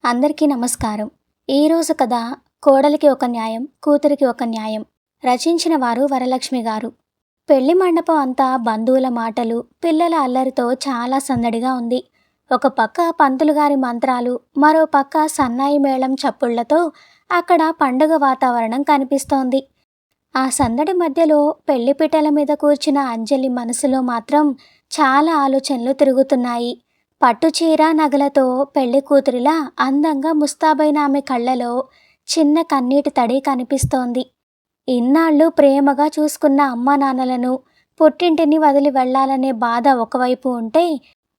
అందరికీ నమస్కారం. ఈరోజు కథ కోడలికి ఒక న్యాయం, కూతురికి ఒక న్యాయం. రచించిన వారు వరలక్ష్మి గారు. పెళ్లి మండపం అంతా బంధువుల మాటలు, పిల్లల అల్లరితో చాలా సందడిగా ఉంది. ఒక పక్క పంతులు గారి మంత్రాలు, మరో పక్క సన్నాయి మేళం చప్పుళ్లతో అక్కడ పండుగ వాతావరణం కనిపిస్తోంది. ఆ సందడి మధ్యలో పెళ్లిపీటల మీద కూర్చున్న అంజలి మనసులో మాత్రం చాలా ఆలోచనలు తిరుగుతున్నాయి. పట్టుచీర నగలతో పెళ్లి కూతురిలా అందంగా ముస్తాబైన ఆమె కళ్ళలో చిన్న కన్నీటి తడి కనిపిస్తోంది. ఇన్నాళ్ళు ప్రేమగా చూసుకున్న అమ్మా నాన్నలను, పుట్టింటిని వదిలి వెళ్లాలనే బాధ ఒకవైపు ఉంటే,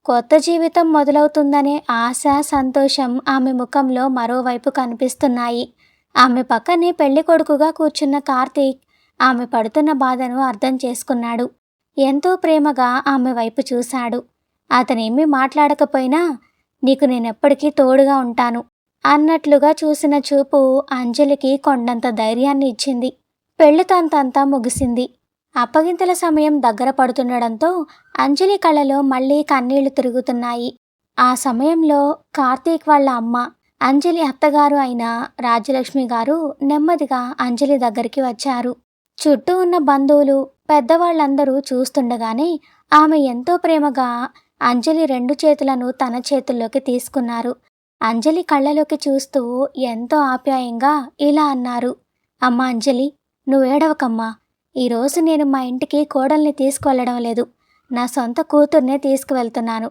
కొత్త జీవితం మొదలవుతుందనే ఆశ, సంతోషం ఆమె ముఖంలో మరోవైపు కనిపిస్తున్నాయి. ఆమె పక్కనే పెళ్లి కొడుకుగా కూర్చున్న కార్తీక్ ఆమె పడుతున్న బాధను అర్థం చేసుకున్నాడు. ఎంతో ప్రేమగా ఆమె వైపు చూశాడు. అతనేమీ మాట్లాడకపోయినా, నీకు నేనెప్పటికీ తోడుగా ఉంటాను అన్నట్లుగా చూసిన చూపు అంజలికి కొండంత ధైర్యాన్ని ఇచ్చింది. పెళ్లి తంతంతా ముగిసింది. అప్పగింతల సమయం దగ్గర పడుతుండడంతో అంజలి కళ్ళలో మళ్ళీ కన్నీళ్లు తిరుగుతున్నాయి. ఆ సమయంలో కార్తీక్ వాళ్ళ అమ్మ, అంజలి అత్తగారు అయిన రాజ్యలక్ష్మి గారు నెమ్మదిగా అంజలి దగ్గరికి వచ్చారు. చుట్టూ ఉన్న బంధువులు, పెద్దవాళ్ళందరూ చూస్తుండగానే ఆమె ఎంతో ప్రేమగా అంజలి రెండు చేతులను తన చేతుల్లోకి తీసుకున్నారు. అంజలి కళ్ళలోకి చూస్తూ ఎంతో ఆప్యాయంగా ఇలా అన్నారు. అమ్మా అంజలి, నువ్వేడవకమ్మా. ఈరోజు నేను మా ఇంటికి కోడల్ని తీసుకువెళ్ళడం లేదు, నా సొంత కూతుర్నే తీసుకువెళ్తున్నాను.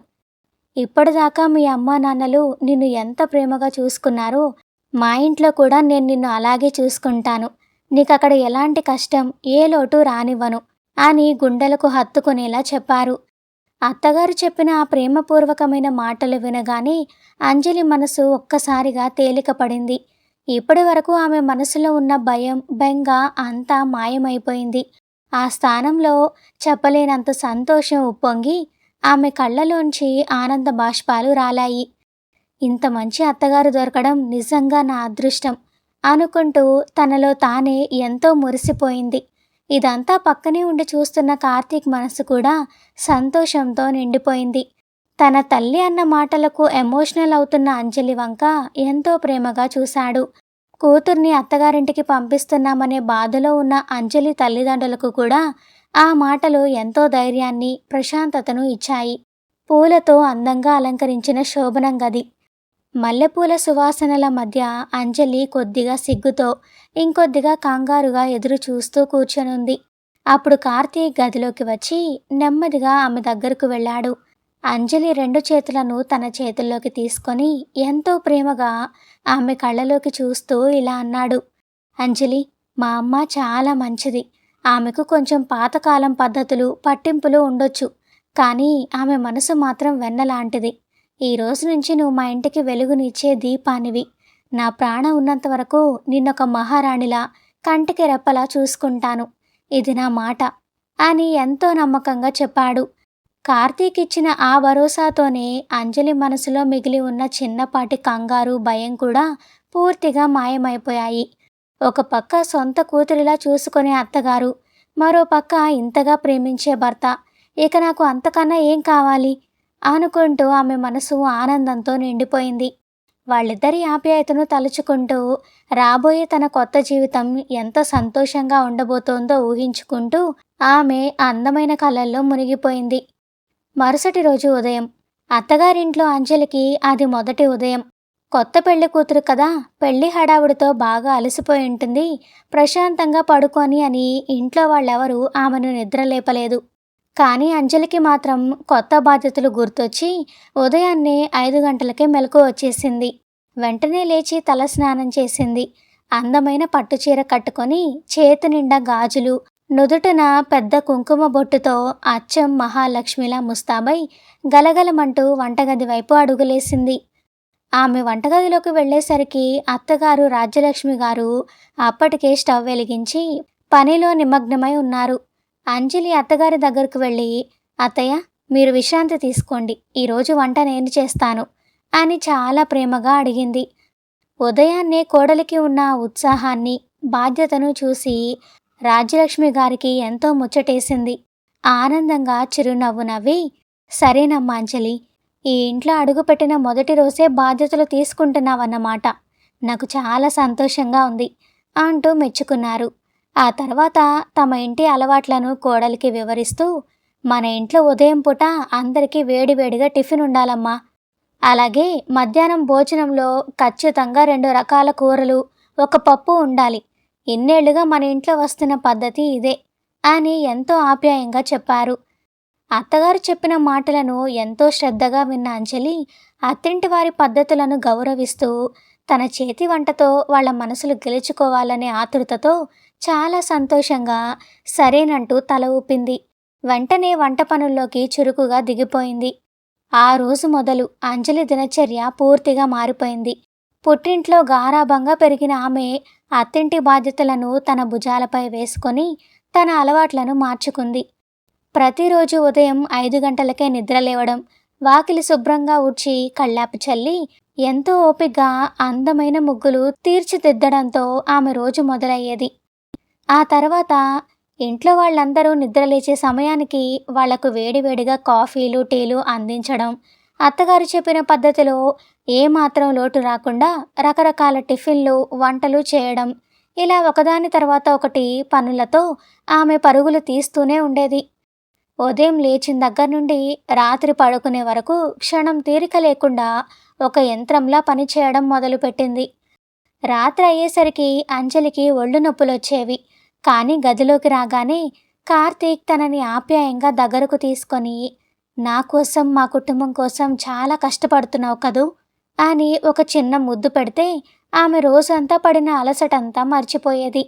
ఇప్పటిదాకా మీ అమ్మా నాన్నలు నిన్ను ఎంత ప్రేమగా చూసుకున్నారో, మా ఇంట్లో కూడా నేను నిన్ను అలాగే చూసుకుంటాను. నీకక్కడ ఎలాంటి కష్టం, ఏ లోటు రానివ్వను అని గుండెలకు హత్తుకునేలా చెప్పారు. అత్తగారు చెప్పిన ఆ ప్రేమపూర్వకమైన మాటలు వినగానే అంజలి మనసు ఒక్కసారిగా తేలికపడింది. ఇప్పటి వరకు ఆమె మనసులో ఉన్న భయం, బెంగ అంతా మాయమైపోయింది. ఆ స్థానంలో చెప్పలేనంత సంతోషం ఉప్పొంగి ఆమె కళ్ళలోంచి ఆనంద బాష్పాలు రాలాయి. ఇంత మంచి అత్తగారు దొరకడం నిజంగా నా అదృష్టం అనుకుంటూ తనలో తానే ఎంతో మురిసిపోయింది. ఇదంతా పక్కనే ఉండి చూస్తున్న కార్తీక్ మనసు కూడా సంతోషంతో నిండిపోయింది. తన తల్లి అన్న మాటలకు ఎమోషనల్ అవుతున్న అంజలి వంక ఎంతో ప్రేమగా చూశాడు. కూతుర్ని అత్తగారింటికి పంపిస్తున్నామనే బాధలో ఉన్న అంజలి తల్లిదండ్రులకు కూడా ఆ మాటలు ఎంతో ధైర్యాన్ని, ప్రశాంతతను ఇచ్చాయి. పూలతో అందంగా అలంకరించిన శోభనం గది, మల్లెపూల సువాసనల మధ్య అంజలి కొద్దిగా సిగ్గుతో, ఇంకొద్దిగా కంగారుగా ఎదురు చూస్తూ కూర్చొనుంది. అప్పుడు కార్తీక్ గదిలోకి వచ్చి నెమ్మదిగా ఆమె దగ్గరకు వెళ్ళాడు. అంజలి రెండు చేతులను తన చేతుల్లోకి తీసుకొని ఎంతో ప్రేమగా ఆమె కళ్ళలోకి చూస్తూ ఇలా అన్నాడు. అంజలి, మా అమ్మ చాలా మంచిది. ఆమెకు కొంచెం పాతకాలం పద్ధతులు, పట్టింపులు ఉండొచ్చు, కానీ ఆమె మనసు మాత్రం వెన్నలాంటిది. ఈ రోజు నుంచి నువ్వు మా ఇంటికి వెలుగునిచ్చే దీపానివి. నా ప్రాణం ఉన్నంత వరకు నిన్నొక మహారాణిలా, కంటికి రెప్పలా చూసుకుంటాను. ఇది నా మాట అని ఎంతో నమ్మకంగా చెప్పాడు. కార్తీక్ ఇచ్చిన ఆ భరోసాతోనే అంజలి మనసులో మిగిలి ఉన్న చిన్నపాటి కంగారు, భయం కూడా పూర్తిగా మాయమైపోయాయి. ఒక పక్క సొంత కూతురిలా చూసుకునే అత్తగారు, మరో పక్క ఇంతగా ప్రేమించే భర్త. ఇక నాకు అంతకన్నా ఏం కావాలి అనుకుంటూ ఆమె మనసు ఆనందంతో నిండిపోయింది. వాళ్ళిద్దరి ఆప్యాయతను తలుచుకుంటూ రాబోయే తన కొత్త జీవితం ఎంత సంతోషంగా ఉండబోతోందో ఊహించుకుంటూ ఆమె అందమైన కలల్లో మునిగిపోయింది. మరుసటి రోజు ఉదయం అత్తగారింట్లో అంజలికి అది మొదటి ఉదయం. కొత్త పెళ్లి కూతురు కదా, పెళ్లి హడావుడితో బాగా అలసిపోయి ఉంటుంది. ప్రశాంతంగా పడుకొని అని ఇంట్లో వాళ్ళెవరూ ఆమెను నిద్రలేపలేదు. కానీ అంజలికి మాత్రం కొత్త బాధ్యతలు గుర్తొచ్చి ఉదయాన్నే 5 గంటలకే మెలకు వచ్చేసింది. వెంటనే లేచి తలస్నానం చేసింది. అందమైన పట్టుచీర కట్టుకొని చేతి నిండా గాజులు, నుదుటన పెద్ద కుంకుమ బొట్టుతో అచ్చం మహాలక్ష్మిలా ముస్తాబై గలగలమంటూ వంటగది వైపు అడుగులేసింది. ఆమె వంటగదిలోకి వెళ్ళేసరికి అత్తగారు రాజ్యలక్ష్మి గారు అప్పటికే స్టవ్ వెలిగించి పనిలో నిమగ్నమై ఉన్నారు. అంజలి అత్తగారి దగ్గరకు వెళ్ళి, అత్తయ్య, మీరు విశ్రాంతి తీసుకోండి, ఈరోజు వంట నేను చేస్తాను అని చాలా ప్రేమగా అడిగింది. ఉదయాన్నే కోడలికి ఉన్న ఉత్సాహాన్ని, బాధ్యతను చూసి రాజ్యలక్ష్మి గారికి ఎంతో ముచ్చటేసింది. ఆనందంగా చిరునవ్వు నవ్వి, సరేనమ్మా అంజలి, ఈ ఇంట్లో అడుగుపెట్టిన మొదటి రోజే బాధ్యతలు తీసుకుంటున్నావన్నమాట. నాకు చాలా సంతోషంగా ఉంది అంటూ మెచ్చుకున్నారు. ఆ తర్వాత తమ ఇంటి అలవాట్లను కోడలికి వివరిస్తూ, మన ఇంట్లో ఉదయం పూట అందరికీ వేడివేడిగా టిఫిన్ ఉండాలమ్మా. అలాగే మధ్యాహ్నం భోజనంలో ఖచ్చితంగా 2 రకాల కూరలు, ఒక పప్పు ఉండాలి. ఇన్నేళ్లుగా మన ఇంట్లో వస్తున్న పద్ధతి ఇదే అని ఎంతో ఆప్యాయంగా చెప్పారు. అత్తగారు చెప్పిన మాటలను ఎంతో శ్రద్ధగా విన్న అంజలి అత్తింటి వారి పద్ధతులను గౌరవిస్తూ తన చేతి వంటతో వాళ్ళ మనసులు గెలుచుకోవాలనే ఆతృతతో చాలా సంతోషంగా సరేనంటూ తల ఊపింది. వెంటనే వంట పనుల్లోకి చురుకుగా దిగిపోయింది. ఆ రోజు మొదలు అంజలి దినచర్య పూర్తిగా మారిపోయింది. పుట్టింట్లో గారాబంగా పెరిగిన ఆమె అత్తింటి బాధ్యతలను తన భుజాలపై వేసుకొని తన అలవాట్లను మార్చుకుంది. ప్రతిరోజు ఉదయం 5 గంటలకే నిద్రలేవడం, వాకిలి శుభ్రంగా ఊడ్చి కళ్ళాపు చల్లి ఎంతో ఓపిగ్గా అందమైన ముగ్గులు తీర్చిదిద్దడంతో ఆమె రోజు మొదలయ్యేది. ఆ తర్వాత ఇంట్లో వాళ్ళందరూ నిద్రలేచే సమయానికి వాళ్లకు వేడివేడిగా కాఫీలు, టీలు అందించడం, అత్తగారు చెప్పిన పద్ధతిలో ఏమాత్రం లోటు రాకుండా రకరకాల టిఫిన్లు, వంటలు చేయడం, ఇలా ఒకదాని తర్వాత ఒకటి పనులతో ఆమె పరుగులు తీస్తూనే ఉండేది. ఉదయం లేచిన దగ్గర నుండి రాత్రి పడుకునే వరకు క్షణం తీరిక లేకుండా ఒక యంత్రంలా పనిచేయడం మొదలుపెట్టింది. రాత్రి అయ్యేసరికి అంజలికి ఒళ్ళు నొప్పులొచ్చేవి. కానీ గదిలోకి రాగానే కార్తీక్ తనని ఆప్యాయంగా దగ్గరకు తీసుకొని, నా కోసం, మా కుటుంబం కోసం చాలా కష్టపడుతున్నావు కదూ అని ఒక చిన్న ముద్దు పెడితే ఆమె రోజంతా పడిన అలసటంతా మర్చిపోయేది.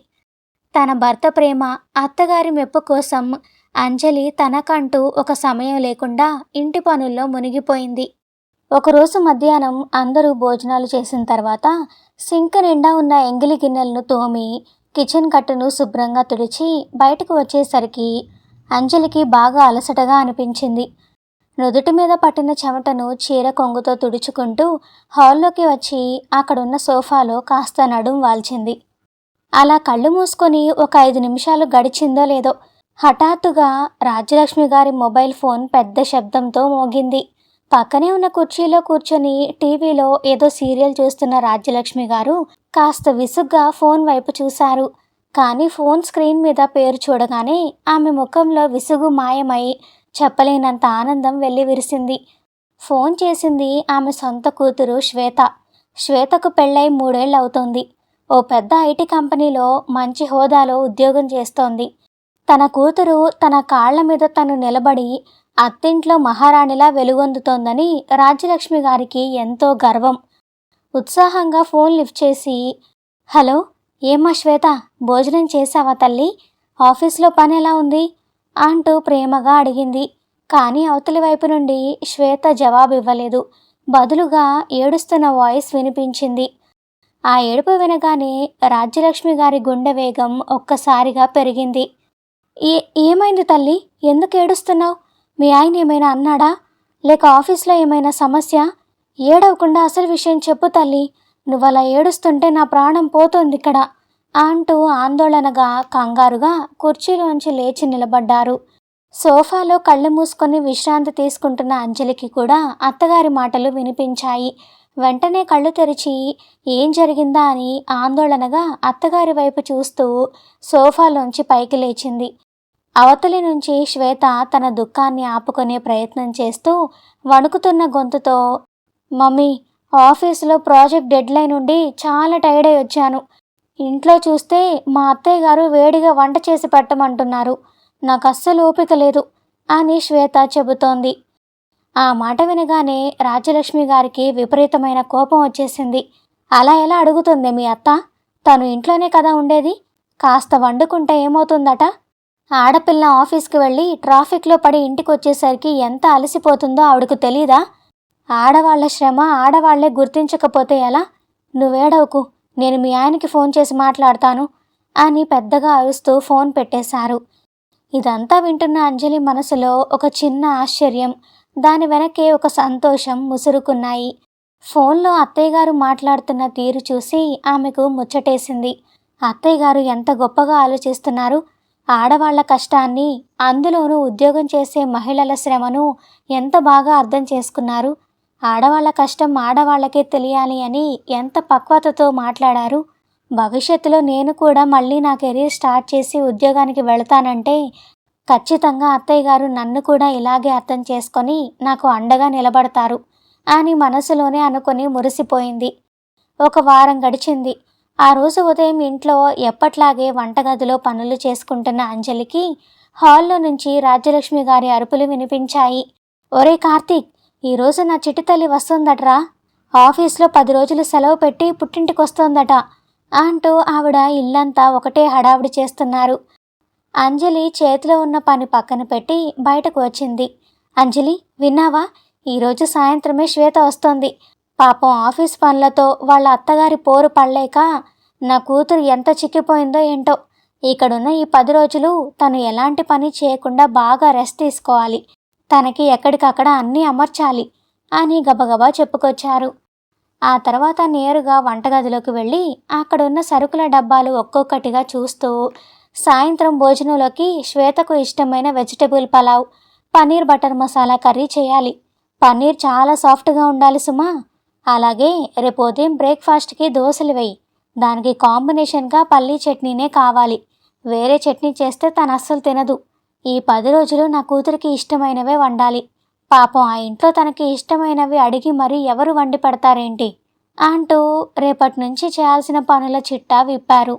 తన భర్త ప్రేమ, అత్తగారి మెప్పు కోసం అంజలి తనకంటూ ఒక సమయం లేకుండా ఇంటి పనుల్లో మునిగిపోయింది. ఒకరోజు మధ్యాహ్నం అందరూ భోజనాలు చేసిన తర్వాత సింక్ నిండా ఉన్న ఎంగిలి గిన్నెలను తోమి కిచెన్ కట్టును శుభ్రంగా తుడిచి బయటకు వచ్చేసరికి అంజలికి బాగా అలసటగా అనిపించింది. నుదుటి మీద పట్టిన చెమటను చీర కొంగుతో తుడుచుకుంటూ హాల్లోకి వచ్చి అక్కడున్న సోఫాలో కాస్త నడుం వాల్చింది. అలా కళ్ళు మూసుకొని ఒక 5 నిమిషాలు గడిచిందో లేదో హఠాత్తుగా రాజ్యలక్ష్మి గారి మొబైల్ ఫోన్ పెద్ద శబ్దంతో మోగింది. పక్కనే ఉన్న కుర్చీలో కూర్చొని టీవీలో ఏదో సీరియల్ చూస్తున్న రాజ్యలక్ష్మి గారు కాస్త విసుగ్గా ఫోన్ వైపు చూశారు. కానీ ఫోన్ స్క్రీన్ మీద పేరు చూడగానే ఆమె ముఖంలో విసుగు మాయమై చెప్పలేనంత ఆనందం వెల్లివిరిసింది. ఫోన్ చేసింది ఆమె సొంత కూతురు శ్వేత. శ్వేతకు పెళ్ళై 3 ఏళ్ళు అవుతోంది. ఓ పెద్ద ఐటీ కంపెనీలో మంచి హోదాలో ఉద్యోగం చేస్తోంది. తన కూతురు తన కాళ్ల మీద తను నిలబడి అత్తింట్లో మహారాణిలా వెలుగొందుతోందని రాజ్యలక్ష్మి గారికి ఎంతో గర్వం. ఉత్సాహంగా ఫోన్ లిఫ్ట్ చేసి, హలో, ఏమ్మా శ్వేత, భోజనం చేశావా తల్లి? ఆఫీస్లో పని ఎలా ఉంది అంటూ ప్రేమగా అడిగింది. కానీ అవతలి వైపు నుండి శ్వేత జవాబు ఇవ్వలేదు. బదులుగా ఏడుస్తున్న వాయిస్ వినిపించింది. ఆ ఏడుపు వినగానే రాజ్యలక్ష్మి గారి గుండె వేగం ఒక్కసారిగా పెరిగింది. ఏమైంది తల్లి? ఎందుకు ఏడుస్తున్నావు? మీ ఆయన ఏమైనా అన్నాడా? లేక ఆఫీస్లో ఏమైనా సమస్య? ఏడవకుండా అసలు విషయం చెప్పు తల్లి. నువ్వలా ఏడుస్తుంటే నా ప్రాణం పోతోంది ఇక్కడ అంటూ ఆందోళనగా కంగారుగా కుర్చీలోంచి లేచి నిలబడ్డారు. సోఫాలో కళ్ళు మూసుకొని విశ్రాంతి తీసుకుంటున్న అంజలికి కూడా అత్తగారి మాటలు వినిపించాయి. వెంటనే కళ్ళు తెరిచి ఏం జరిగిందా అని ఆందోళనగా అత్తగారి వైపు చూస్తూ సోఫాలోంచి పైకి లేచింది. అవతలి నుంచి శ్వేత తన దుఃఖాన్ని ఆపుకునే ప్రయత్నం చేస్తూ వణుకుతున్న గొంతుతో, మమ్మీ, ఆఫీసులో ప్రాజెక్ట్ డెడ్లైన్ ఉండి చాలా టైర్డ్ అయి వచ్చాను. ఇంట్లో చూస్తే మా అత్తయ్య గారు వేడిగా వంట చేసి పెట్టమంటున్నారు. నాకు అస్సలు ఓపిక లేదు అని శ్వేత చెబుతోంది. ఆ మాట వినగానే రాజ్యలక్ష్మి గారికి విపరీతమైన కోపం వచ్చేసింది. అలా ఎలా అడుగుతుంది మీ అత్త? తను ఇంట్లోనే కదా ఉండేది. కాస్త వండుకుంటే ఏమవుతుందట? ఆడపిల్ల ఆఫీస్కి వెళ్ళి ట్రాఫిక్లో పడి ఇంటికి వచ్చేసరికి ఎంత అలసిపోతుందో ఆవిడకు తెలీదా? ఆడవాళ్ల శ్రమ ఆడవాళ్లే గుర్తించకపోతే ఎలా? నువ్వేడవకు, నేను మీ ఆయనకి ఫోన్ చేసి మాట్లాడతాను అని పెద్దగా అరుస్తూ ఫోన్ పెట్టేశారు. ఇదంతా వింటున్న అంజలి మనసులో ఒక చిన్న ఆశ్చర్యం, దాని వెనకే ఒక సంతోషం ముసురుకున్నాయి. ఫోన్లో అత్తయ్యగారు మాట్లాడుతున్న తీరు చూసి ఆమెకు ముచ్చటేసింది. అత్తయ్యగారు ఎంత గొప్పగా ఆలోచిస్తున్నారు. ఆడవాళ్ల కష్టాన్ని, అందులోనూ ఉద్యోగం చేసే మహిళల శ్రమను ఎంత బాగా అర్థం చేసుకున్నారు. ఆడవాళ్ళ కష్టం ఆడవాళ్ళకే తెలియాలి అని ఎంత పక్వతతో మాట్లాడారు. భవిష్యత్తులో నేను కూడా మళ్ళీ నా కెరీర్ స్టార్ట్ చేసి ఉద్యోగానికి వెళతానంటే ఖచ్చితంగా అత్తయ్య గారు నన్ను కూడా ఇలాగే అర్థం చేసుకొని నాకు అండగా నిలబడతారు అని మనసులోనే అనుకొని మురిసిపోయింది. ఒక వారం గడిచింది. ఆ రోజు ఉదయం ఇంట్లో ఎప్పట్లాగే వంటగదిలో పనులు చేసుకుంటున్న అంజలికి హాల్లో నుంచి రాజ్యలక్ష్మి గారి అరుపులు వినిపించాయి. ఒరే కార్తీక్, ఈరోజు నా చిట్టి తల్లి వస్తుందట్రా, ఆఫీస్లో 10 రోజులు సెలవు పెట్టి పుట్టింటికొస్తోందట అంటూ ఆవిడ ఇల్లంతా ఒకటే హడావిడి చేస్తున్నారు. అంజలి చేతిలో ఉన్న పని పక్కన పెట్టి బయటకు వచ్చింది. అంజలి, విన్నావా? ఈరోజు సాయంత్రమే శ్వేత వస్తోంది. పాపం ఆఫీస్ పనులతో వాళ్ళ అత్తగారి పోరు పడలేక నా కూతురు ఎంత చిక్కిపోయిందో ఏంటో. ఇక్కడున్న ఈ 10 రోజులు తను ఎలాంటి పని చేయకుండా బాగా రెస్ట్ తీసుకోవాలి. తనకి ఎక్కడికక్కడ అన్నీ అమర్చాలి అని గబగబా చెప్పుకొచ్చారు. ఆ తర్వాత నేరుగా వంటగదిలోకి వెళ్ళి అక్కడున్న సరుకుల డబ్బాలు ఒక్కొక్కటిగా చూస్తూ సాయంత్రం భోజనంలోకి శ్వేతకు ఇష్టమైన vegetable pulao, paneer butter masala curry చేయాలి. పన్నీర్ చాలా సాఫ్ట్గా ఉండాలి సుమా. అలాగే రేపు ఉదయం బ్రేక్ఫాస్ట్కి దోశలు వేయి. దానికి కాంబినేషన్గా పల్లీ చట్నీనే కావాలి. వేరే చట్నీ చేస్తే తను అస్సలు తినదు. ఈ 10 రోజులు నా కూతురికి ఇష్టమైనవే వండాలి. పాపం ఆ ఇంట్లో తనకి ఇష్టమైనవి అడిగి మరీ ఎవరు వండి పెడతారేంటి అంటూ రేపటి నుంచి చేయాల్సిన పనుల చిట్టా విప్పారు.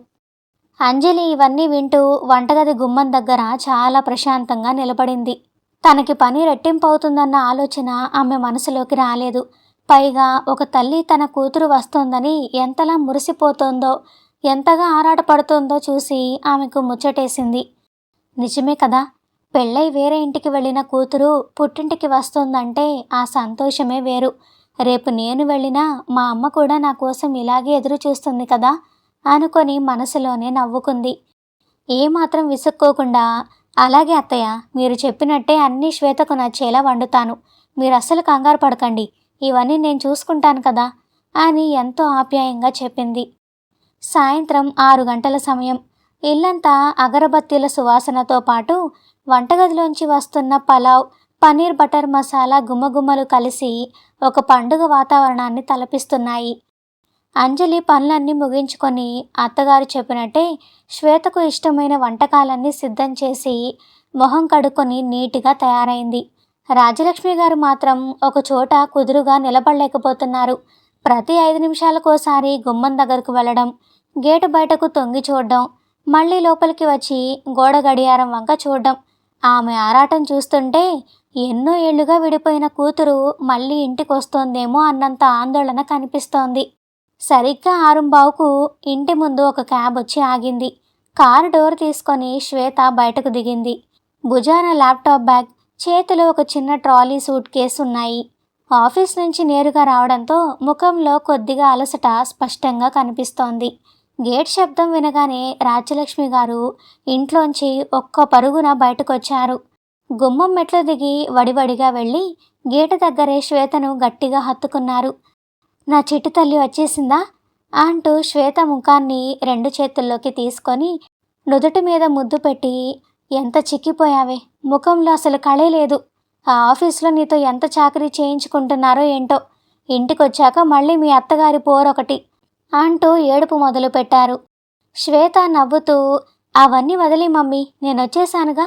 అంజలి ఇవన్నీ వింటూ వంటగది గుమ్మం దగ్గర చాలా ప్రశాంతంగా నిలబడింది. తనకి పని రెట్టింపు అవుతుందన్న ఆలోచన ఆమె మనసులోకి రాలేదు. పైగా ఒక తల్లి తన కూతురు వస్తోందని ఎంతలా మురిసిపోతోందో, ఎంతగా ఆరాటపడుతోందో చూసి ఆమెకు ముచ్చటేసింది. నిజమే కదా, పెళ్ళై వేరే ఇంటికి వెళ్ళిన కూతురు పుట్టింటికి వస్తోందంటే ఆ సంతోషమే వేరు. రేపు నేను వెళ్ళినా మా అమ్మ కూడా నా కోసం ఇలాగే ఎదురు చూస్తుంది కదా అనుకొని మనసులోనే నవ్వుకుంది. ఏమాత్రం విసుక్కోకుండా, అలాగే అత్తయ్య, మీరు చెప్పినట్టే అన్నీ శ్వేతకు నచ్చేలా వండుతాను. మీరు అస్సలు కంగారు పడకండి, ఇవన్నీ నేను చూసుకుంటాను కదా అని ఎంతో ఆప్యాయంగా చెప్పింది. సాయంత్రం 6 గంటల సమయం. ఇల్లంతా అగరబత్తీల సువాసనతో పాటు వంటగదిలోంచి వస్తున్న పలావ్, పన్నీర్ బటర్ మసాలా గుమ్మగుమ్మలు కలిసి ఒక పండుగ వాతావరణాన్ని తలపిస్తున్నాయి. అంజలి పనులన్నీ ముగించుకొని అత్తగారు చెప్పినట్టే శ్వేతకు ఇష్టమైన వంటకాలన్నీ సిద్ధం చేసి మొహం కడుక్కొని నీట్గా తయారైంది. రాజ్యలక్ష్మి గారు మాత్రం ఒక చోట కుదురుగా నిలబడలేకపోతున్నారు. ప్రతి 5 నిమిషాలకోసారి గుమ్మం దగ్గరకు వెళ్ళడం, గేటు బయటకు తొంగి చూడడం, మళ్ళీ లోపలికి వచ్చి గోడ గడియారం వంక చూడడం. ఆమె ఆరాటం చూస్తుంటే ఎన్నో ఏళ్లుగా విడిపోయిన కూతురు మళ్ళీ ఇంటికి వస్తోందేమో అన్నంత ఆందోళన కనిపిస్తోంది. సరిగ్గా 6:15కు ఇంటి ముందు ఒక క్యాబ్ వచ్చి ఆగింది. కారు డోర్ తీసుకొని శ్వేత బయటకు దిగింది. భుజాన ల్యాప్టాప్ బ్యాగ్, చేతిలో ఒక చిన్న ట్రాలీ సూట్ కేసు ఉన్నాయి. ఆఫీస్ నుంచి నేరుగా రావడంతో ముఖంలో కొద్దిగా అలసట స్పష్టంగా కనిపిస్తోంది. గేట్ శబ్దం వినగానే రాజ్యలక్ష్మి గారు ఇంట్లోంచి ఒక్క పరుగున బయటకొచ్చారు. గుమ్మం మెట్లు దిగి వడివడిగా వెళ్ళి గేటు దగ్గరే శ్వేతను గట్టిగా హత్తుకున్నారు. నా చిట్టి తల్లి వచ్చేసిందా అంటూ శ్వేత ముఖాన్ని 2 చేతుల్లోకి తీసుకొని నుదుటి మీద ముద్దు పెట్టి, ఎంత చిక్కిపోయావే, ముఖంలో అసలు కళే లేదు. ఆ ఆఫీస్లో నీతో ఎంత చాకరీ చేయించుకుంటున్నారో ఏంటో, ఇంటికొచ్చాక మళ్ళీ మీ అత్తగారి పోరొకటి అంటూ ఏడుపు మొదలుపెట్టారు. శ్వేత నవ్వుతూ, అవన్నీ వదిలి మమ్మీ, నేనొచ్చేసానుగా,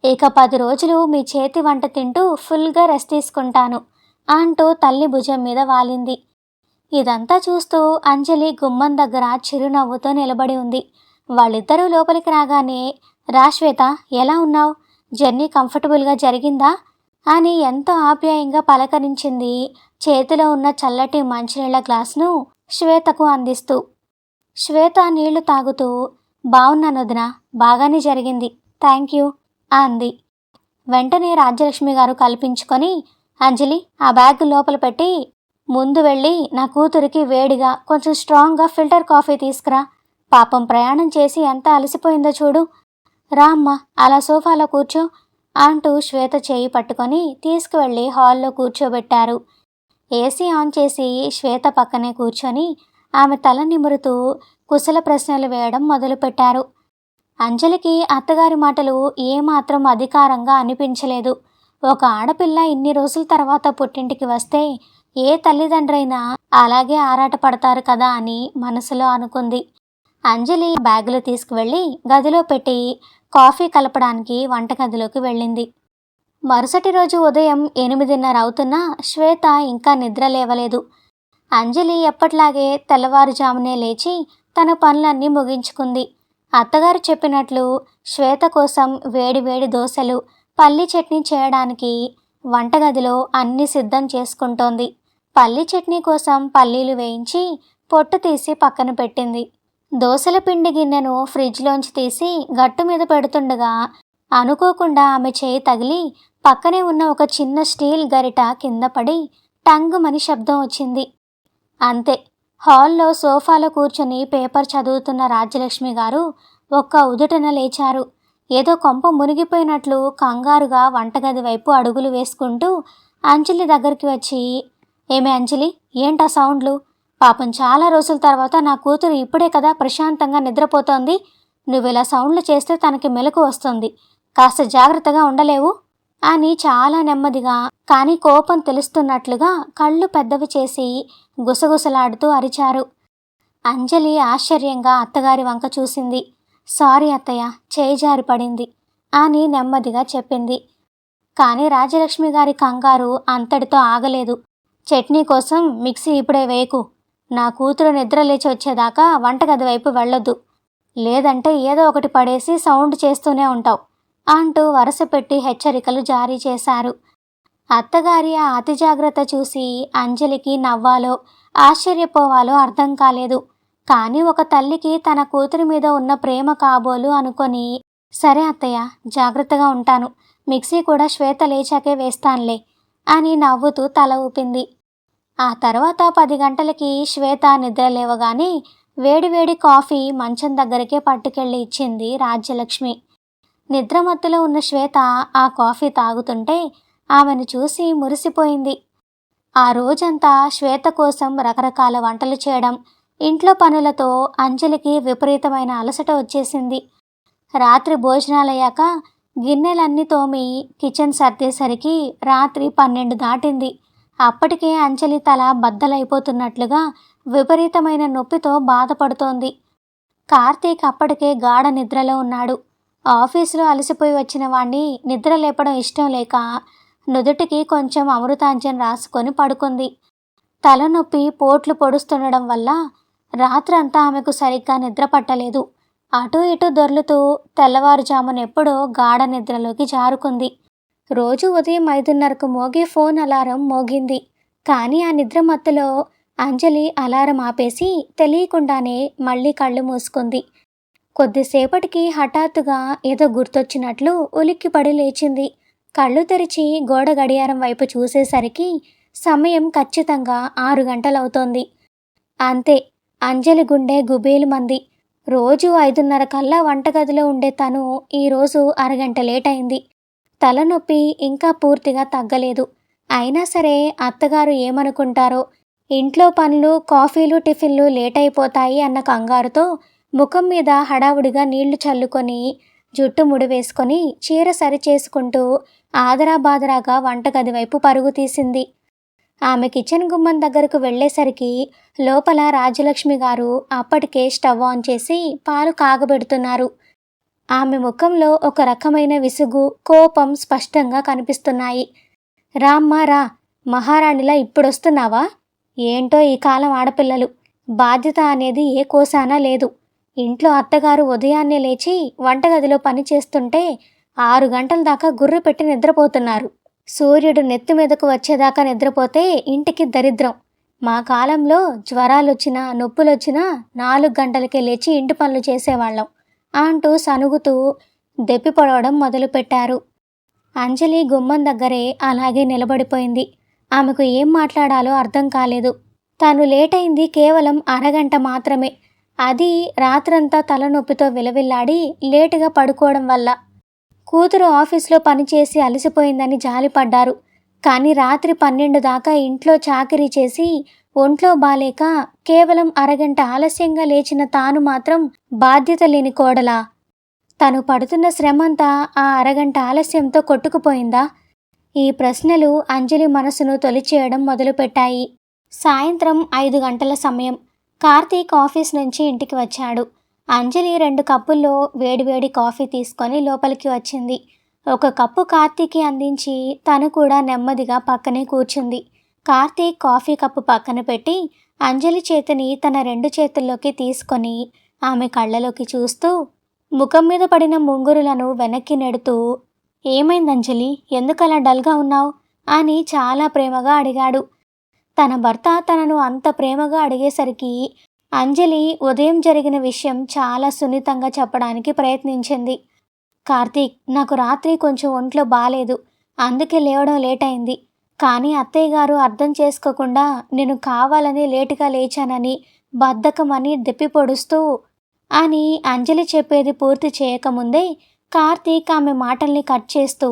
ఇక 10 రోజులు మీ చేతి వంట తింటూ ఫుల్గా రెస్ట్ తీసుకుంటాను అంటూ తల్లి భుజం మీద వాలింది. ఇదంతా చూస్తూ అంజలి గుమ్మం దగ్గర చిరునవ్వుతో నిలబడి ఉంది. వాళ్ళిద్దరూ లోపలికి రాగానే, రా శ్వేత, ఎలా ఉన్నావు, జర్నీ కంఫర్టబుల్గా జరిగిందా అని ఎంతో ఆప్యాయంగా పలకరించింది, చేతిలో ఉన్న చల్లటి మంచినీళ్ల గ్లాసును శ్వేతకు అందిస్తూ. శ్వేత నీళ్లు తాగుతూ, బాగున్నాను వదినా, బాగానే జరిగింది, థ్యాంక్ యూ అంది. వెంటనే రాజ్యలక్ష్మి గారు కల్పించుకొని, అంజలి, ఆ బ్యాగ్ లోపల పెట్టి ముందు వెళ్ళి నా కూతురికి వేడిగా కొంచెం స్ట్రాంగ్గా ఫిల్టర్ కాఫీ తీసుకురా. పాపం ప్రయాణం చేసి ఎంత అలసిపోయిందో చూడు. రా అమ్మ, అలా సోఫాలో కూర్చో అంటూ శ్వేత చేయి పట్టుకొని తీసుకువెళ్ళి హాల్లో కూర్చోబెట్టారు. ఏసీ ఆన్ చేసి శ్వేత పక్కనే కూర్చొని ఆమె తల నిమురుతూ కుశల ప్రశ్నలు వేయడం మొదలుపెట్టారు. అంజలికి అత్తగారి మాటలు ఏమాత్రం అధికారంగా అనిపించలేదు. ఒక ఆడపిల్ల ఇన్ని రోజుల తర్వాత పుట్టింటికి వస్తే ఏ తల్లిదండ్రైనా అలాగే ఆరాటపడతారు కదా అని మనసులో అనుకుంది. అంజలి బ్యాగులు తీసుకువెళ్ళి గదిలో పెట్టి కాఫీ కలపడానికి వంటగదిలోకి వెళ్ళింది. మరుసటి రోజు ఉదయం 8:30 అవుతున్నా శ్వేత ఇంకా నిద్ర లేవలేదు. అంజలి ఎప్పట్లాగే తెల్లవారుజామునే లేచి తన పనులన్నీ ముగించుకుంది. అత్తగారు చెప్పినట్లు శ్వేత కోసం వేడివేడి దోశలు, పల్లి చట్నీ చేయడానికి వంటగదిలో అన్నీ సిద్ధం చేసుకుంటోంది. పల్లి చట్నీ కోసం పల్లీలు వేయించి పొట్టు తీసి పక్కన పెట్టింది. దోశల పిండి గిన్నెను ఫ్రిడ్జ్లోంచి తీసి గట్టు మీద పెడుతుండగా అనుకోకుండా ఆమె చేయి తగిలి పక్కనే ఉన్న ఒక చిన్న స్టీల్ గరిట కింద పడి టంగుమని శబ్దం వచ్చింది. అంతే. హాల్లో సోఫాలో కూర్చొని పేపర్ చదువుతున్న రాజ్యలక్ష్మి గారు ఒక్క ఉదుటన లేచారు. ఏదో కొంప మునిగిపోయినట్లు కంగారుగా వంటగది వైపు అడుగులు వేసుకుంటూ అంజలి దగ్గరికి వచ్చి, ఏమే అంజలి, ఏంటా సౌండ్లు? పాపం చాలా రోజుల తర్వాత నా కూతురు ఇప్పుడే కదా ప్రశాంతంగా నిద్రపోతోంది. నువ్విలా సౌండ్లు చేస్తే తనకి మెలకు వస్తుంది. కాస్త జాగ్రత్తగా ఉండలేవు అని చాలా నెమ్మదిగా కానీ కోపం తెలుస్తున్నట్లుగా కళ్ళు పెద్దవి చేసి గుసగుసలాడుతూ అరిచారు. అంజలి ఆశ్చర్యంగా అత్తగారి వంక చూసింది. సారీ అత్తయ్య, చేయి జారి పడింది అని నెమ్మదిగా చెప్పింది. కానీ రాజలక్ష్మి గారి కంగారు అంతటితో ఆగలేదు. చట్నీ కోసం మిక్సీ ఇప్పుడే వేయకు. నా కూతురు నిద్ర లేచి వచ్చేదాకా వంటగది వైపు వెళ్ళొద్దు. లేదంటే ఏదో ఒకటి పడేసి సౌండ్ చేస్తూనే ఉంటావు అంటూ వరుస పెట్టి హెచ్చరికలు జారీ చేశారు. అత్తగారి ఆ అతి జాగ్రత్త చూసి అంజలికి నవ్వాలో ఆశ్చర్యపోవాలో అర్థం కాలేదు. కానీ ఒక తల్లికి తన కూతురి మీద ఉన్న ప్రేమ కాబోలు అనుకొని, సరే అత్తయ్య, జాగ్రత్తగా ఉంటాను. మిక్సీ కూడా శ్వేత లేచాకే వేస్తానులే అని నవ్వుతూ తల ఊపింది. ఆ తర్వాత 10 గంటలకి శ్వేత నిద్ర లేవగానే వేడివేడి కాఫీ మంచం దగ్గరికే పట్టుకెళ్ళి ఇచ్చింది రాజ్యలక్ష్మి. నిద్రమత్తులో ఉన్న శ్వేత ఆ కాఫీ తాగుతుంటే ఆమెను చూసి మురిసిపోయింది. ఆ రోజంతా శ్వేత కోసం రకరకాల వంటలు చేయడం, ఇంట్లో పనులతో అంజలికి విపరీతమైన అలసట వచ్చేసింది. రాత్రి భోజనాలయ్యాక గిన్నెలన్నీ తోమి కిచెన్ సర్దేసరికి రాత్రి 12 దాటింది. అప్పటికే అంజలి తల బద్దలైపోతున్నట్లుగా విపరీతమైన నొప్పితో బాధపడుతోంది. కార్తీక్ అప్పటికే గాఢ నిద్రలో ఉన్నాడు. ఆఫీసులో అలసిపోయి వచ్చిన వాణ్ణి నిద్ర లేపడం ఇష్టం లేక నుదుటికి కొంచెం అమృతాంజన్ రాసుకొని పడుకుంది. తలనొప్పి పోట్లు పొడుస్తుండడం వల్ల రాత్రంతా ఆమెకు సరిగ్గా నిద్ర పట్టలేదు. అటూ ఇటూ దొర్లుతూ తెల్లవారుజామునెప్పుడో గాఢ నిద్రలోకి జారుకుంది. రోజు ఉదయం 5:30కు మోగే ఫోన్ అలారం మోగింది. కానీ ఆ నిద్ర మత్తులో అంజలి అలారం ఆపేసి తెలియకుండానే మళ్ళీ కళ్ళు మూసుకుంది. కొద్దిసేపటికి హఠాత్తుగా ఏదో గుర్తొచ్చినట్లు ఉలిక్కిపడి లేచింది. కళ్ళు తెరిచి గోడ గడియారం వైపు చూసేసరికి సమయం ఖచ్చితంగా 6 గంటలవుతోంది. అంతే. అంజలి గుండె గుబేలుమంది. రోజు 5:30 కల్లా వంటగదిలో ఉండే తను ఈరోజు అరగంట లేట్ అయింది. తలనొప్పి ఇంకా పూర్తిగా తగ్గలేదు. అయినా సరే అత్తగారు ఏమనుకుంటారో, ఇంట్లో పనులు, కాఫీలు, టిఫిన్లు లేట్ అయిపోతాయి అన్న కంగారుతో ముఖం మీద హడావుడిగా నీళ్లు చల్లుకొని జుట్టు ముడివేసుకొని చీర సరిచేసుకుంటూ ఆదరాబాదరాగా వంటగది వైపు పరుగు తీసింది. ఆమె కిచెన్ గుమ్మం దగ్గరకు వెళ్ళేసరికి లోపల రాజ్యలక్ష్మి గారు అప్పటికే స్టవ్ ఆన్ చేసి పాలు కాగబెడుతున్నారు. ఆమె ముఖంలో ఒక రకమైన విసుగు, కోపం స్పష్టంగా కనిపిస్తున్నాయి. రామ్మా రా, మహారాణిలా ఇప్పుడొస్తున్నావా? ఏంటో ఈ కాలం ఆడపిల్లలు, బాధ్యత అనేది ఏ కోసానా లేదు. ఇంట్లో అత్తగారు ఉదయాన్నే లేచి వంటగదిలో పని చేస్తుంటే 6 గంటల దాకా గుర్రు పెట్టి నిద్రపోతున్నారు. సూర్యుడు నెత్తి మీదకు వచ్చేదాకా నిద్రపోతే ఇంటికి దరిద్రం. మా కాలంలో జ్వరాలొచ్చినా, నొప్పులొచ్చినా 4 గంటలకే లేచి ఇంటి పనులు చేసేవాళ్ళం అంటూ సనుగుతూ దెప్పి పొడవడం మొదలుపెట్టారు. అంజలి గుమ్మం దగ్గరే అలాగే నిలబడిపోయింది. ఆమెకు ఏం మాట్లాడాలో అర్థం కాలేదు. తాను లేటైంది కేవలం అరగంట మాత్రమే. అది రాత్రంతా తలనొప్పితో విలవిల్లాడి లేటుగా పడుకోవడం వల్ల. కూతురు ఆఫీస్లో పనిచేసి అలసిపోయిందని జాలిపడ్డారు. కానీ రాత్రి 12 దాకా ఇంట్లో చాకిరీ చేసి ఒంట్లో బాలేక కేవలం అరగంట ఆలస్యంగా లేచిన తాను మాత్రం బాధ్యత లేని కోడలా? తను పడుతున్న శ్రమంతా ఆ అరగంట ఆలస్యంతో కొట్టుకుపోయిందా? ఈ ప్రశ్నలు అంజలి మనసును తొలిచేయడం మొదలుపెట్టాయి. సాయంత్రం 5 గంటల సమయం. కార్తీక్ ఆఫీస్ నుంచి ఇంటికి వచ్చాడు. అంజలి 2 కప్పుల్లో వేడివేడి కాఫీ తీసుకొని లోపలికి వచ్చింది. ఒక కప్పు కార్తీక్కి అందించి తను కూడా నెమ్మదిగా పక్కనే కూర్చుంది. కార్తీక్ కాఫీ కప్పు పక్కన పెట్టి అంజలి చేతిని తన 2 చేతుల్లోకి తీసుకొని ఆమె కళ్ళలోకి చూస్తూ ముఖం మీద పడిన ముంగురులను వెనక్కి నెడుతూ, "ఏమైంది అంజలి, ఎందుకలా డల్గా ఉన్నావు?" అని చాలా ప్రేమగా అడిగాడు. తన భర్త తనను అంత ప్రేమగా అడిగేసరికి అంజలి ఉదయం జరిగిన విషయం చాలా సున్నితంగా చెప్పడానికి ప్రయత్నించింది. "కార్తీక్, నాకు రాత్రి కొంచెం ఒంట్లో బాలేదు, అందుకే లేవడం లేట్ అయింది. కానీ అత్తయ్య గారు అర్థం చేసుకోకుండా నేను కావాలని లేటుగా లేచానని, బద్ధకమని దెప్పి పొడుస్తూ" అని అంజలి చెప్పేది పూర్తి చేయకముందే కార్తీక్ ఆమె మాటల్ని కట్ చేస్తూ,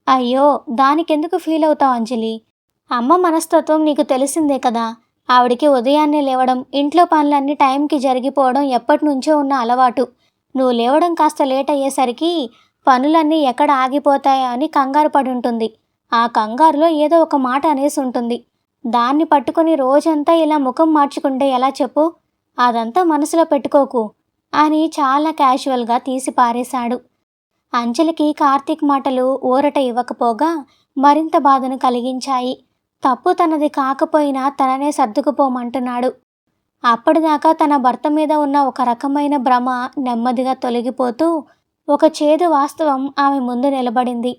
"అయ్యో, దానికెందుకు ఫీల్ అవుతావు అంజలి? అమ్మ మనస్తత్వం నీకు తెలిసిందే కదా. ఆవిడికి ఉదయాన్నే లేవడం, ఇంట్లో పనులన్నీ టైంకి జరిగిపోవడం ఎప్పటినుంచో ఉన్న అలవాటు. నువ్వు లేవడం కాస్త లేట్ అయ్యేసరికి పనులన్నీ ఎక్కడ ఆగిపోతాయో అని కంగారు పడుంటుంది. ఆ కంగారులో ఏదో ఒక మాట అనేసి ఉంటుంది. దాన్ని పట్టుకొని రోజంతా ఇలా ముఖం మార్చుకుంటే ఎలా చెప్పు? అదంతా మనసులో పెట్టుకోకు" అని చాలా క్యాజువల్గా తీసి పారేశాడు. అంజలికి కార్తీక్ మాటలు ఊరట ఇవ్వకపోగా మరింత బాధను కలిగించాయి. తప్పు తనది కాకపోయినా తననే సర్దుకుపోమంటున్నాడు. అప్పటిదాకా తన భర్త మీద ఉన్న ఒక రకమైన భ్రమ నెమ్మదిగా తొలగిపోతూ ఒక చేదు వాస్తవం ఆమె ముందు నిలబడింది.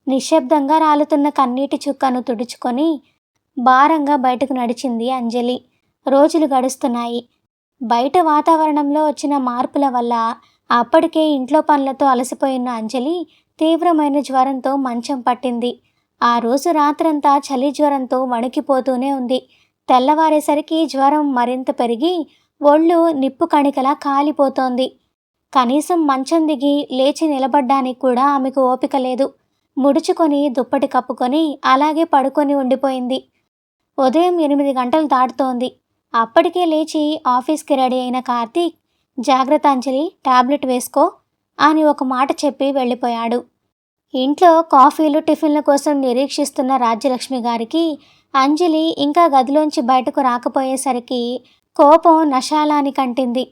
నిశ్శబ్దంగా రాలుతున్న కన్నీటి చుక్కను తుడుచుకొని భారంగా బయటకు నడిచింది అంజలి. రోజులు గడుస్తున్నాయి. బయట వాతావరణంలో వచ్చిన మార్పుల వల్ల అప్పటికే ఇంట్లో పనులతో అలసిపోయిన అంజలి తీవ్రమైన జ్వరంతో మంచం పట్టింది. ఆ రోజు రాత్రంతా చలి జ్వరంతో వణికిపోతూనే ఉంది. తెల్లవారేసరికి జ్వరం మరింత పెరిగి ఒళ్ళు నిప్పు కణికలా కాలిపోతోంది. కనీసం మంచం దిగి లేచి నిలబడ్డానికి కూడా ఆమెకు ఓపిక లేదు. ముడుచుకొని దుప్పటి కప్పుకొని అలాగే పడుకొని ఉండిపోయింది. ఉదయం 8 గంటలు దాటుతోంది. అప్పటికే లేచి ఆఫీస్కి రెడీ అయిన కార్తీక్, "జాగ్రత్త అంజలి, టాబ్లెట్ వేసుకో" అని ఒక మాట చెప్పి వెళ్ళిపోయాడు. ఇంట్లో కాఫీలు టిఫిన్ల కోసం నిరీక్షిస్తున్న రాజ్యలక్ష్మి గారికి అంజలి ఇంకా గదిలోంచి బయటకు రాకపోయేసరికి కోపం నశాలానికి అంటింది.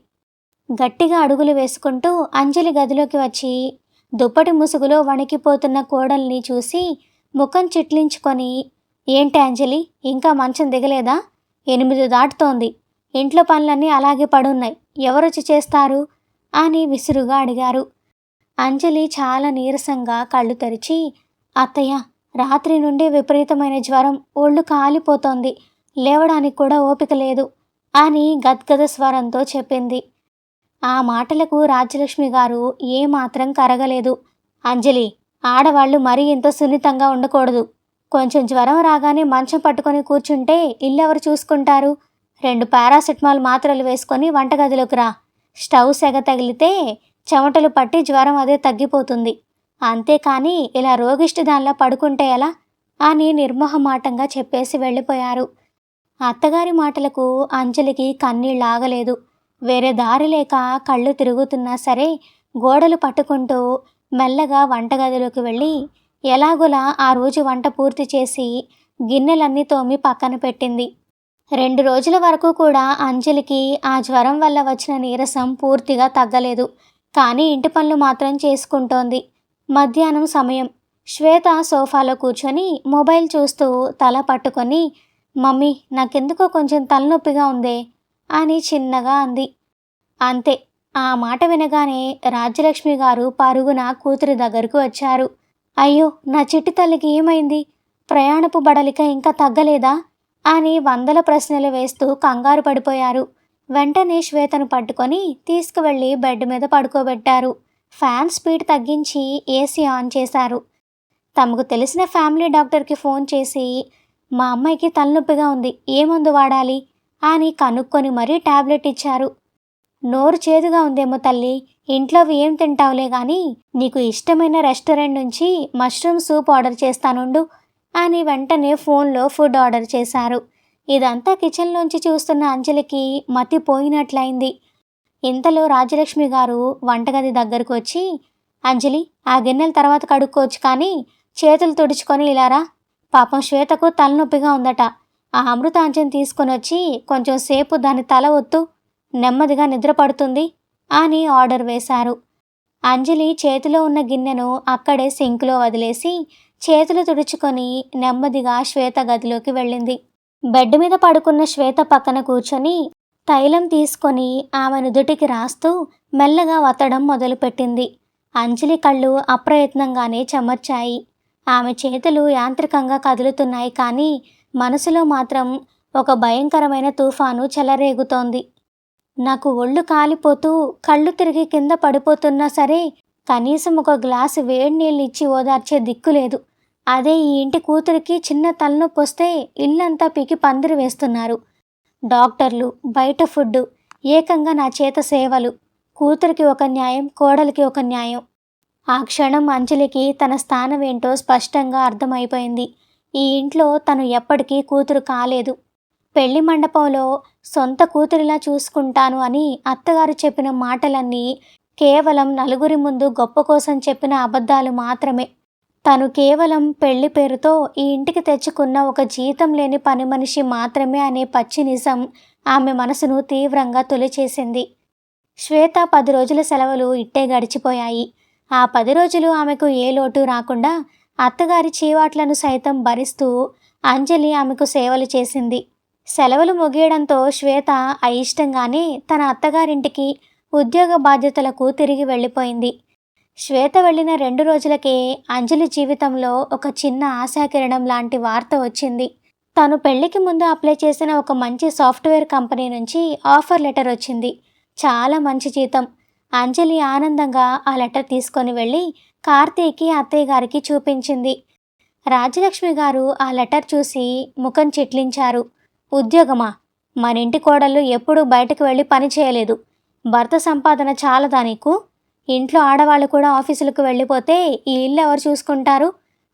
గట్టిగా అడుగులు వేసుకుంటూ అంజలి గదిలోకి వచ్చి దుప్పటి ముసుగులో వణికిపోతున్న కోడల్ని చూసి ముఖం చిట్లించుకొని, "ఏంటి అంజలి, ఇంకా మంచం దిగలేదా? 8 దాటుతోంది. ఇంట్లో పనులన్నీ అలాగే పడున్నాయి. ఎవరొచ్చి చేస్తారు?" అని విసురుగా అడిగారు. అంజలి చాలా నీరసంగా కళ్ళు తెరిచి, "అత్తయ్య, రాత్రి నుండి విపరీతమైన జ్వరం, ఒళ్ళు కాలిపోతోంది. లేవడానికి కూడా ఓపిక లేదు" అని గద్గద స్వరంతో చెప్పింది. ఆ మాటలకు రాజ్యలక్ష్మి గారు ఏమాత్రం కరగలేదు. "అంజలి, ఆడవాళ్ళు మరీ ఇంత సున్నితంగా ఉండకూడదు. కొంచెం జ్వరం రాగానే మంచం పట్టుకొని కూర్చుంటే ఇల్లెవరు చూసుకుంటారు? 2 పారాసెటమాల్ మాత్రలు వేసుకొని వంటగదిలోకి రా. స్టవ్ సెగ తగిలితే చెమటలు పట్టి జ్వరం అదే తగ్గిపోతుంది. అంతేకాని ఇలా రోగిష్టి దానిలా పడుకుంటే ఎలా?" అని నిర్మోహమాటంగా చెప్పేసి వెళ్ళిపోయారు. అత్తగారి మాటలకు అంజలికి కన్నీళ్ళాగలేదు. వేరే దారి లేక కళ్ళు తిరుగుతున్నా సరే గోడలు పట్టుకుంటూ మెల్లగా వంటగదిలోకి వెళ్ళి ఎలాగోలా ఆ రోజు వంట పూర్తి చేసి గిన్నెలన్నీ తోమి పక్కన పెట్టింది. 2 రోజుల వరకు కూడా అంజలికి ఆ జ్వరం వల్ల వచ్చిన నీరసం పూర్తిగా తగ్గలేదు. కానీ ఇంటి పనులు మాత్రం చేసుకుంటోంది. మధ్యాహ్నం సమయం. శ్వేత సోఫాలో కూర్చొని మొబైల్ చూస్తూ తల పట్టుకొని, "మమ్మీ, నాకెందుకో కొంచెం తలనొప్పిగా ఉందే" అని చిన్నగా అంది. అంతే. ఆ మాట వినగానే రాజ్యలక్ష్మి గారు పరుగున కూతురి దగ్గరకు వచ్చారు. "అయ్యో, నా చిట్టి తల్లికి ఏమైంది? ప్రయాణపు బడలిక ఇంకా తగ్గలేదా?" అని వందల ప్రశ్నలు వేస్తూ కంగారు పడిపోయారు. వెంటనే శ్వేతను పట్టుకొని తీసుకువెళ్ళి బెడ్ మీద పడుకోబెట్టారు. ఫ్యాన్ స్పీడ్ తగ్గించి ఏసీ ఆన్ చేశారు. తమకు తెలిసిన ఫ్యామిలీ డాక్టర్కి ఫోన్ చేసి, "మా అమ్మాయికి తలనొప్పిగా ఉంది, ఏ మందు వాడాలి?" అని కనుక్కొని మరీ టాబ్లెట్ ఇచ్చారు. "నోరు చేదుగా ఉందేమో తల్లి, ఇంట్లోవి ఏం తింటావులే కానీ నీకు ఇష్టమైన రెస్టారెంట్ నుంచి మష్రూమ్ సూప్ ఆర్డర్ చేస్తానుండు" అని వెంటనే ఫోన్లో ఫుడ్ ఆర్డర్ చేశారు. ఇదంతా కిచెన్లోంచి చూస్తున్న అంజలికి మతిపోయినట్లయింది. ఇంతలో రాజ్యలక్ష్మి గారు వంటగది దగ్గరకు వచ్చి, "అంజలి, ఆ గిన్నెల తర్వాత కడుక్కోవచ్చు కానీ చేతులు తుడుచుకొని ఇలారా, పాపం శ్వేతకు తలనొప్పిగా ఉందట. ఆ అమృతాంజన్ తీసుకొనొచ్చి కొంచెం సేపు దాని తల ఒత్తు, నెమ్మదిగా నిద్ర పడుతుంది అని ఆర్డర్ వేశారు. అంజలి చేతిలో ఉన్న గిన్నెను అక్కడే సింక్లో వదిలేసి చేతులు తుడుచుకొని నెమ్మదిగా శ్వేత గదిలోకి వెళ్ళింది. బెడ్ మీద పడుకున్న శ్వేత పక్కన కూర్చొని తైలం తీసుకొని ఆమె నుదుటికి రాస్తూ మెల్లగా వత్తడం మొదలుపెట్టింది. అంజలి కళ్ళు అప్రయత్నంగానే చెమర్చాయి. ఆమె చేతులు యాంత్రికంగా కదులుతున్నాయి, కానీ మనసులో మాత్రం ఒక భయంకరమైన తుఫాను చెలరేగుతోంది. నాకు ఒళ్ళు కాలిపోతూ కళ్ళు తిరిగి కింద పడిపోతున్నా సరే కనీసం ఒక గ్లాసు వేడి నీళ్ళు ఇచ్చి ఓదార్చే దిక్కు లేదు. అదే ఈ ఇంటి కూతురికి చిన్న తలనొప్పి వస్తే ఇల్లంతా పీకి పందిరి వేస్తున్నారు. డాక్టర్లు, బయట ఫుడ్డు, ఏకంగా నా చేత సేవలు. కూతురికి ఒక న్యాయం, కోడలికి ఒక న్యాయం. ఆ క్షణం అంజలికి తన స్థానం ఏంటో స్పష్టంగా అర్థమైపోయింది. ఈ ఇంట్లో తను ఎప్పటికీ కూతురు కాలేదు. పెళ్లి మండపంలో సొంత కూతురిలా చూసుకుంటాను అని అత్తగారు చెప్పిన మాటలన్నీ కేవలం నలుగురి ముందు గొప్ప కోసం చెప్పిన అబద్ధాలు మాత్రమే. తను కేవలం పెళ్లి పేరుతో ఈ ఇంటికి తెచ్చుకున్న ఒక జీతం లేని పని మనిషి మాత్రమే అనే పచ్చి నిజం ఆమె మనసును తీవ్రంగా తొలిచేసింది. శ్వేత 10 రోజుల సెలవులు ఇట్టే గడిచిపోయాయి. ఆ 10 రోజులు ఆమెకు ఏ లోటు రాకుండా అత్తగారి చీవాట్లను సైతం భరిస్తూ అంజలి ఆమెకు సేవలు చేసింది. సెలవులు ముగియడంతో శ్వేత అయిష్టంగానే తన అత్తగారింటికి ఉద్యోగ బాధ్యతలకు తిరిగి వెళ్ళిపోయింది. శ్వేత వెళ్ళిన 2 రోజులకే అంజలి జీవితంలో ఒక చిన్న ఆశాకిరణం లాంటి వార్త వచ్చింది. తను పెళ్లికి ముందు అప్లై చేసిన ఒక మంచి సాఫ్ట్వేర్ కంపెనీ నుంచి ఆఫర్ లెటర్ వచ్చింది. చాలా మంచి జీతం. అంజలి ఆనందంగా ఆ లెటర్ తీసుకొని వెళ్ళి కార్తీక్కి, అత్తయ్య గారికి చూపించింది. రాజ్యలక్ష్మి గారు ఆ లెటర్ చూసి ముఖం చిట్లించారు. ఉద్యోగమా? మన ఇంటి కోడళ్ళు ఎప్పుడూ బయటకు వెళ్ళి పని చేయలేదు. భర్త సంపాదన చాలదా నీకు? ఇంట్లో ఆడవాళ్ళు కూడా ఆఫీసులకు వెళ్ళిపోతే ఈ ఇల్లు ఎవరు చూసుకుంటారు?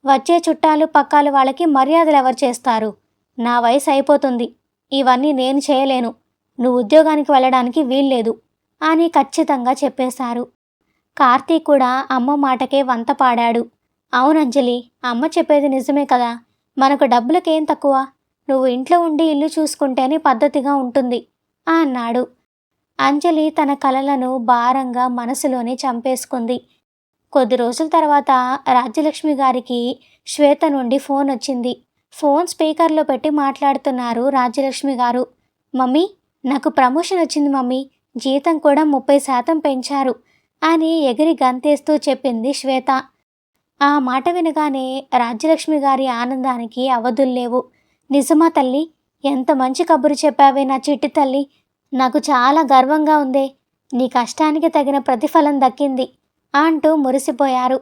వచ్చే చుట్టాలు పక్కాలు వాళ్ళకి మర్యాదలు ఎవరు చేస్తారు? నా వయసు అయిపోతుంది, ఇవన్నీ నేను చేయలేను. నువ్వు ఉద్యోగానికి వెళ్ళడానికి వీల్లేదు అని ఖచ్చితంగా చెప్పేశారు. కార్తీక్ కూడా అమ్మ మాటకే వంత పాడాడు. అవునంజలి, అమ్మ చెప్పేది నిజమే కదా. మనకు డబ్బులకేం తక్కువ. నువ్వు ఇంట్లో ఉండి ఇల్లు చూసుకుంటేనే పద్ధతిగా ఉంటుంది అన్నాడు. అంజలి తన కలలను భారంగా మనసులోనే చంపేసుకుంది. కొద్ది రోజుల తర్వాత రాజ్యలక్ష్మి గారికి శ్వేత నుండి ఫోన్ వచ్చింది. ఫోన్ స్పీకర్లో పెట్టి మాట్లాడుతున్నారు రాజ్యలక్ష్మి గారు. మమ్మీ, నాకు ప్రమోషన్ వచ్చింది మమ్మీ, జీతం కూడా 30% పెంచారు అని ఎగిరి గంతేస్తూ చెప్పింది శ్వేత. ఆ మాట వినగానే రాజ్యలక్ష్మి గారి ఆనందానికి అవధుల్లేవు. నిజమా తల్లి? ఎంత మంచి కబురు చెప్పావే నా చిట్టి తల్లి. నాకు చాలా గర్వంగా ఉందే. నీ కష్టానికి తగిన ప్రతిఫలం దక్కింది అంటూ మురిసిపోయారు.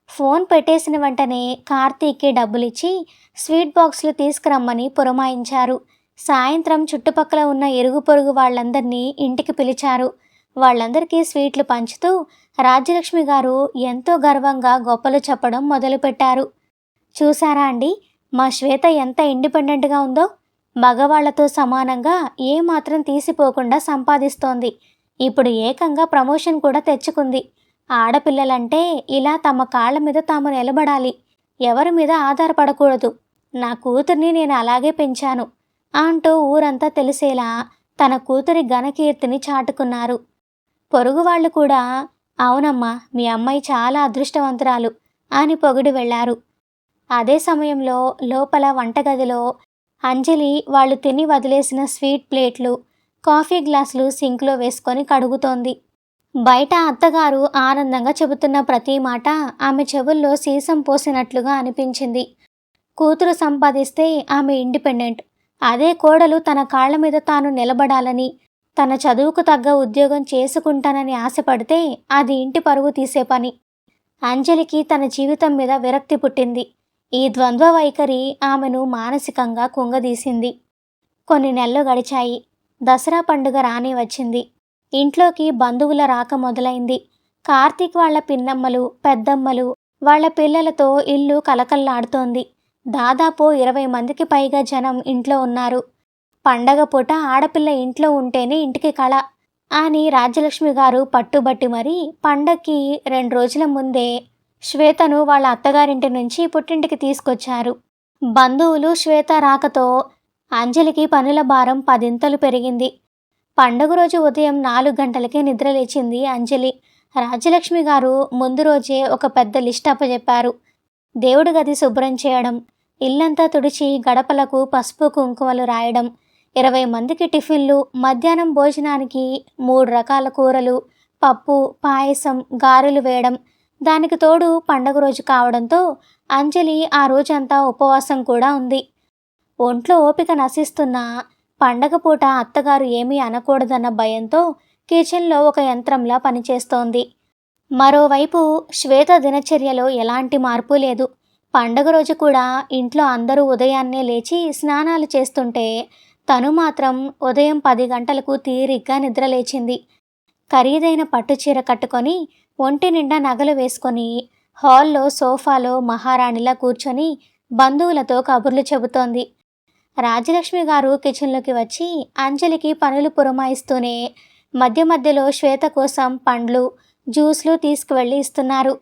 ఫోన్ పెట్టేసిన వెంటనే కార్తీక్కి డబ్బులిచ్చి స్వీట్ బాక్సులు తీసుకురమ్మని పురమాయించారు. సాయంత్రం చుట్టుపక్కల ఉన్న ఇరుగు పొరుగు వాళ్ళందరినీ ఇంటికి పిలిచారు. వాళ్ళందరికీ స్వీట్లు పంచుతూ రాజ్యలక్ష్మి గారు ఎంతో గర్వంగా గొప్పలు చెప్పడం మొదలుపెట్టారు. చూసారా అండి, మా శ్వేత ఎంత ఇండిపెండెంట్గా ఉందో. మగవాళ్లతో సమానంగా ఏమాత్రం తీసిపోకుండా సంపాదిస్తోంది. ఇప్పుడు ఏకంగా ప్రమోషన్ కూడా తెచ్చుకుంది. ఆడపిల్లలంటే ఇలా తమ కాళ్ళ మీద తాము నిలబడాలి, ఎవరి మీద ఆధారపడకూడదు. నా కూతుర్ని నేను అలాగే పెంచాను అంటూ ఊరంతా తెలిసేలా తన కూతురి ఘనకీర్తిని చాటుకున్నారు. పొరుగువాళ్లు కూడా అవునమ్మా, మీ అమ్మాయి చాలా అదృష్టవంతురాలు అని పొగిడి వెళ్లారు. అదే సమయంలో లోపల వంటగదిలో అంజలి వాళ్ళు తిని వదిలేసిన స్వీట్ ప్లేట్లు, కాఫీ గ్లాసులు సింక్లో వేసుకొని కడుగుతోంది. బయట అత్తగారు ఆనందంగా చెబుతున్న ప్రతి మాట ఆమె చెవుల్లో సీసం పోసినట్లుగా అనిపించింది. కూతురు సంపాదిస్తే ఆమె ఇండిపెండెంట్, అదే కోడలు తన కాళ్ల మీద తాను నిలబడాలని, తన చదువుకు తగ్గ ఉద్యోగం చేసుకుంటానని ఆశపడితే అది ఇంటి పరువు తీసే పని. అంజలికి తన జీవితం మీద విరక్తి పుట్టింది. ఈ ద్వంద్వ వైఖరి ఆమెను మానసికంగా కుంగదీసింది. కొన్ని నెలలు గడిచాయి. దసరా పండుగ రానే వచ్చింది. ఇంట్లోకి బంధువుల రాక మొదలైంది. కార్తీక్ వాళ్ళ పిన్నమ్మలు, పెద్దమ్మలు, వాళ్ళ పిల్లలతో ఇల్లు కలకల్లాడుతోంది. దాదాపు 20 మందికి పైగా జనం ఇంట్లో ఉన్నారు. పండగ పూట ఆడపిల్ల ఇంట్లో ఉంటేనే ఇంటికి కళ అని రాజ్యలక్ష్మి గారు పట్టుబట్టి మరీ పండక్కి 2 రోజుల ముందే శ్వేతను వాళ్ళ అత్తగారింటి నుంచి పుట్టింటికి తీసుకొచ్చారు. బంధువులు శ్వేత రాకతో అంజలికి పనుల భారం పదింతలు పెరిగింది. పండుగ రోజు ఉదయం 4 గంటలకే నిద్రలేచింది అంజలి. రాజ్యలక్ష్మి గారు ముందు రోజే ఒక పెద్ద లిస్ట్ అప్పజెప్పారు. దేవుడి గది శుభ్రం చేయడం, ఇల్లంతా తుడిచి గడపలకు పసుపు కుంకుమలు రాయడం, 20 మందికి టిఫిన్లు, మధ్యాహ్నం భోజనానికి 3 రకాల కూరలు, పప్పు, పాయసం, గారెలు వేయడం. దానికి తోడు పండగ రోజు కావడంతో అంజలి ఆ రోజంతా ఉపవాసం కూడా ఉంది. ఒంట్లో ఓపిక నశిస్తున్నా పండగ పూట అత్తగారు ఏమీ అనకూడదన్న భయంతో కిచెన్లో ఒక యంత్రంలా పనిచేస్తోంది. మరోవైపు శ్వేత దినచర్యలో ఎలాంటి మార్పు లేదు. పండగ రోజు కూడా ఇంట్లో అందరూ ఉదయాన్నే లేచి స్నానాలు చేస్తుంటే తను మాత్రం ఉదయం 10 గంటలకు తీరిగ్గా నిద్రలేచింది. ఖరీదైన పట్టుచీర కట్టుకొని ఒంటి నిండా నగలు వేసుకొని హాల్లో సోఫాలో మహారాణిలా కూర్చొని బంధువులతో కబుర్లు చెబుతోంది. రాజ్యలక్ష్మి గారు కిచెన్లోకి వచ్చి అంజలికి పనులు పురమాయిస్తూనే మధ్య మధ్యలో శ్వేత కోసం పండ్లు, జ్యూస్లు తీసుకువెళ్ళి ఇస్తున్నారు.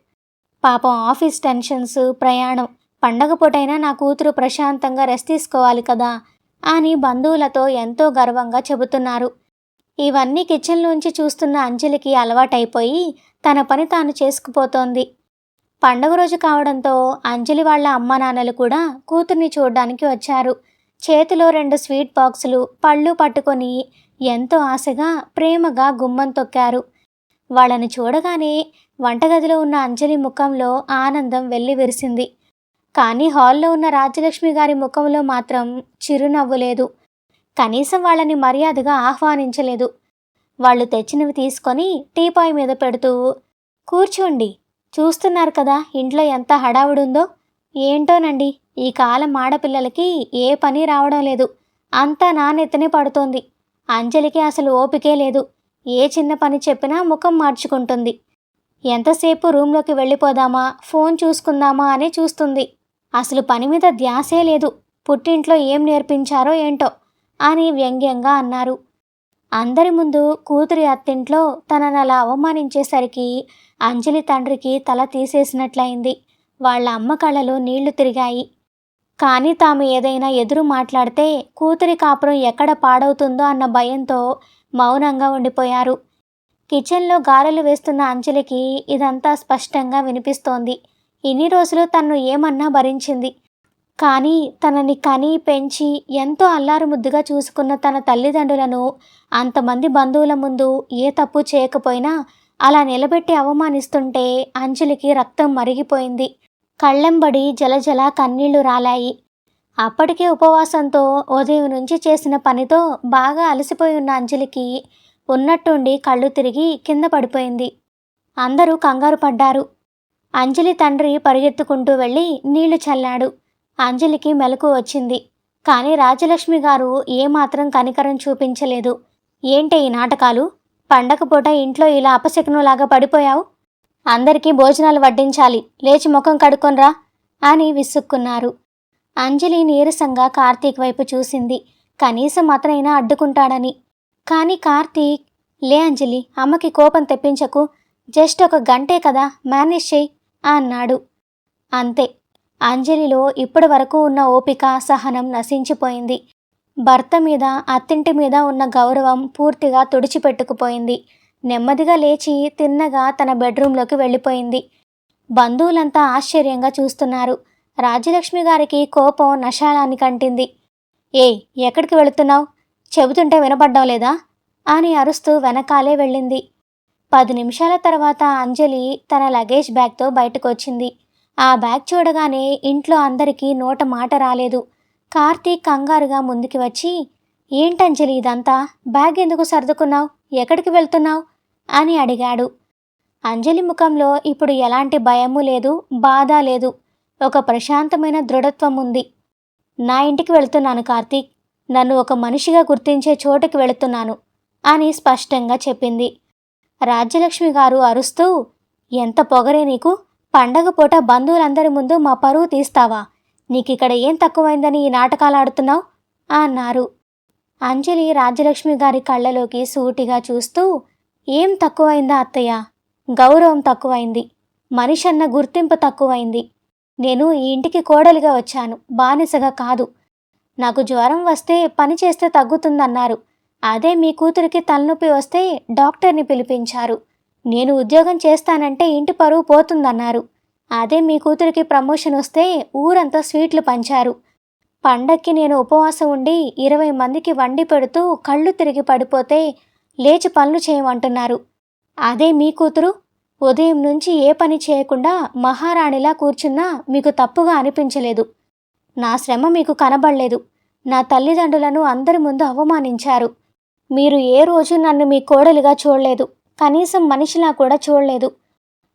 పాపం ఆఫీస్ టెన్షన్స్, ప్రయాణం, పండగ పూటైనా నా కూతురు ప్రశాంతంగా రెస్ట్ తీసుకోవాలి కదా అని బంధువులతో ఎంతో గర్వంగా చెబుతున్నారు. ఇవన్నీ కిచెన్లోంచి చూస్తున్న అంజలికి అలవాటైపోయి తన పని తాను చేసుకుపోతోంది. పండగ రోజు కావడంతో అంజలి వాళ్ళ అమ్మా నాన్నలు కూడా కూతుర్ని చూడ్డానికి వచ్చారు. చేతిలో 2 స్వీట్ బాక్సులు, పళ్ళు పట్టుకొని ఎంతో ఆశగా ప్రేమగా గుమ్మం తొక్కారు. వాళ్ళని చూడగానే వంటగదిలో ఉన్న అంజలి ముఖంలో ఆనందం వెల్లి విరిసింది. కానీ హాల్లో ఉన్న రాజ్యలక్ష్మి గారి ముఖంలో మాత్రం చిరునవ్వు లేదు. కనీసం వాళ్ళని మర్యాదగా ఆహ్వానించలేదు. వాళ్ళు తెచ్చినవి తీసుకొని టీపాయ్ మీద పెడుతూ, కూర్చోండి, చూస్తున్నారు కదా ఇంట్లో ఎంత హడావుడుందో. ఏంటోనండి, ఈ కాలం ఆడపిల్లలకి ఏ పని రావడం లేదు. అంతా నా నెత్తనే పడుతోంది. అంజలికి అసలు ఓపికే లేదు. ఏ చిన్న పని చెప్పినా ముఖం మార్చుకుంటుంది. ఎంతసేపు రూమ్లోకి వెళ్ళిపోదామా, ఫోన్ చూసుకుందామా అని చూస్తుంది. అసలు పని మీద ధ్యాసే లేదు. పుట్టింట్లో ఏం నేర్పించారో ఏంటో అని వ్యంగ్యంగా అన్నారు. అందరి ముందు కూతురి అత్తింట్లో తనని అలా అవమానించేసరికి అంజలి తండ్రికి తల తీసేసినట్లయింది. వాళ్ళ అమ్మ కళ్ళలో నీళ్లు తిరిగాయి. కానీ తాము ఏదైనా ఎదురు మాట్లాడితే కూతురి కాపురం ఎక్కడ పాడవుతుందో అన్న భయంతో మౌనంగా ఉండిపోయారు. కిచెన్లో గారెలు వేస్తున్న అంజలికి ఇదంతా స్పష్టంగా వినిపిస్తోంది. ఇన్ని రోజులు తన్ను ఏమన్నా భరించింది. కానీ తనని కని పెంచి ఎంతో అల్లారు ముద్దుగా చూసుకున్న తన తల్లిదండ్రులను అంతమంది బంధువుల ముందు ఏ తప్పు చేయకపోయినా అలా నిలబెట్టి అవమానిస్తుంటే అంజలికి రక్తం మరిగిపోయింది. కళ్ళెంబడి జలజల కన్నీళ్లు రాలాయి. అప్పటికే ఉపవాసంతో ఉదయం నుంచి చేసిన పనితో బాగా అలసిపోయి ఉన్న అంజలికి ఉన్నట్టుండి కళ్ళు తిరిగి కింద పడిపోయింది. అందరూ కంగారు పడ్డారు. అంజలి తండ్రి పరిగెత్తుకుంటూ వెళ్ళి నీళ్లు చల్లాడు. అంజలికి మెలకు వచ్చింది. కానీ రాజ్యలక్ష్మి గారు ఏమాత్రం కనికరం చూపించలేదు. ఏంటి ఈ నాటకాలు? పండగ పూట ఇంట్లో ఇలా అపశకునంలాగా పడిపోయావు? అందరికీ భోజనాలు వడ్డించాలి, లేచి ముఖం కడుక్కొనరా అని విసుక్కున్నారు. అంజలి నీరసంగా కార్తీక్ వైపు చూసింది, కనీసం అతనైనా అడ్డుకుంటాడని. కానీ కార్తీక్, లే అంజలి, అమ్మకి కోపం తెప్పించకు, జస్ట్ ఒక గంటే కదా, మేనేజ్ చెయ్యి అన్నాడు. అంతే, అంజలిలో ఇప్పటి వరకు ఉన్న ఓపిక, సహనం నశించిపోయింది. భర్త మీద, అత్తింటి మీద ఉన్న గౌరవం పూర్తిగా తుడిచిపెట్టుకుపోయింది. నెమ్మదిగా లేచి తిన్నగా తన బెడ్రూంలోకి వెళ్ళిపోయింది. బంధువులంతా ఆశ్చర్యంగా చూస్తున్నారు. రాజ్యలక్ష్మి గారికి కోపం నశాలానికి అంటింది. ఏయ్, ఎక్కడికి వెళుతున్నావు? చెబుతుంటే వినపడ్డం లేదా అని అరుస్తూ వెనకాలే వెళ్ళింది. 10 నిమిషాల తర్వాత అంజలి తన లగేజ్ బ్యాగ్తో బయటకు వచ్చింది. ఆ బ్యాగ్ చూడగానే ఇంట్లో అందరికీ నోట మాట రాలేదు. కార్తీక్ కంగారుగా ముందుకి వచ్చి, ఏంటంజలి ఇదంతా? బ్యాగ్ ఎందుకు సర్దుకున్నావు? ఎక్కడికి వెళ్తున్నావు అని అడిగాడు. అంజలి ముఖంలో ఇప్పుడు ఎలాంటి భయము లేదు, బాధ లేదు. ఒక ప్రశాంతమైన దృఢత్వం ఉంది. నా ఇంటికి వెళుతున్నాను కార్తీక్, నన్ను ఒక మనిషిగా గుర్తించే చోటుకి వెళుతున్నాను అని స్పష్టంగా చెప్పింది. రాజ్యలక్ష్మి గారు అరుస్తూ, ఎంత పొగరే నీకు? పండగ పూట బంధువులందరి ముందు మా పరువు తీస్తావా? నీకిక్కడ ఏం తక్కువైందని ఈ నాటకాలు ఆడుతున్నావు అన్నారు. అంజలి రాజ్యలక్ష్మి గారి కళ్ళలోకి సూటిగా చూస్తూ, ఏం తక్కువైందా అత్తయ్య? గౌరవం తక్కువైంది. మనిషి అన్న గుర్తింపు తక్కువైంది. నేను ఈ ఇంటికి కోడలిగా వచ్చాను, బానిసగా కాదు. నాకు జ్వరం వస్తే పని చేస్తే తగ్గుతుందన్నారు. అదే మీ కూతురికి తలనొప్పి వస్తే డాక్టర్ని పిలిపించారు. నేను ఉద్యోగం చేస్తానంటే ఇంటి పరువు పోతుందన్నారు. అదే మీ కూతురికి ప్రమోషన్ వస్తే ఊరంతా స్వీట్లు పంచారు. పండక్కి నేను ఉపవాసం ఉండి 20 మందికి వండి పెడుతూ కళ్ళు తిరిగి పడిపోతే లేచి పనులు చేయమంటున్నారు. అదే మీ కూతురు ఉదయం నుంచి ఏ పని చేయకుండా మహారాణిలా కూర్చున్నా మీకు తప్పుగా అనిపించలేదు. నా శ్రమ మీకు కనబడలేదు. నా తల్లిదండ్రులను అందరి ముందు అవమానించారు. మీరు ఏ రోజు నన్ను మీ కోడలిగా చూడలేదు, కనీసం మనిషిలా కూడా చూడలేదు.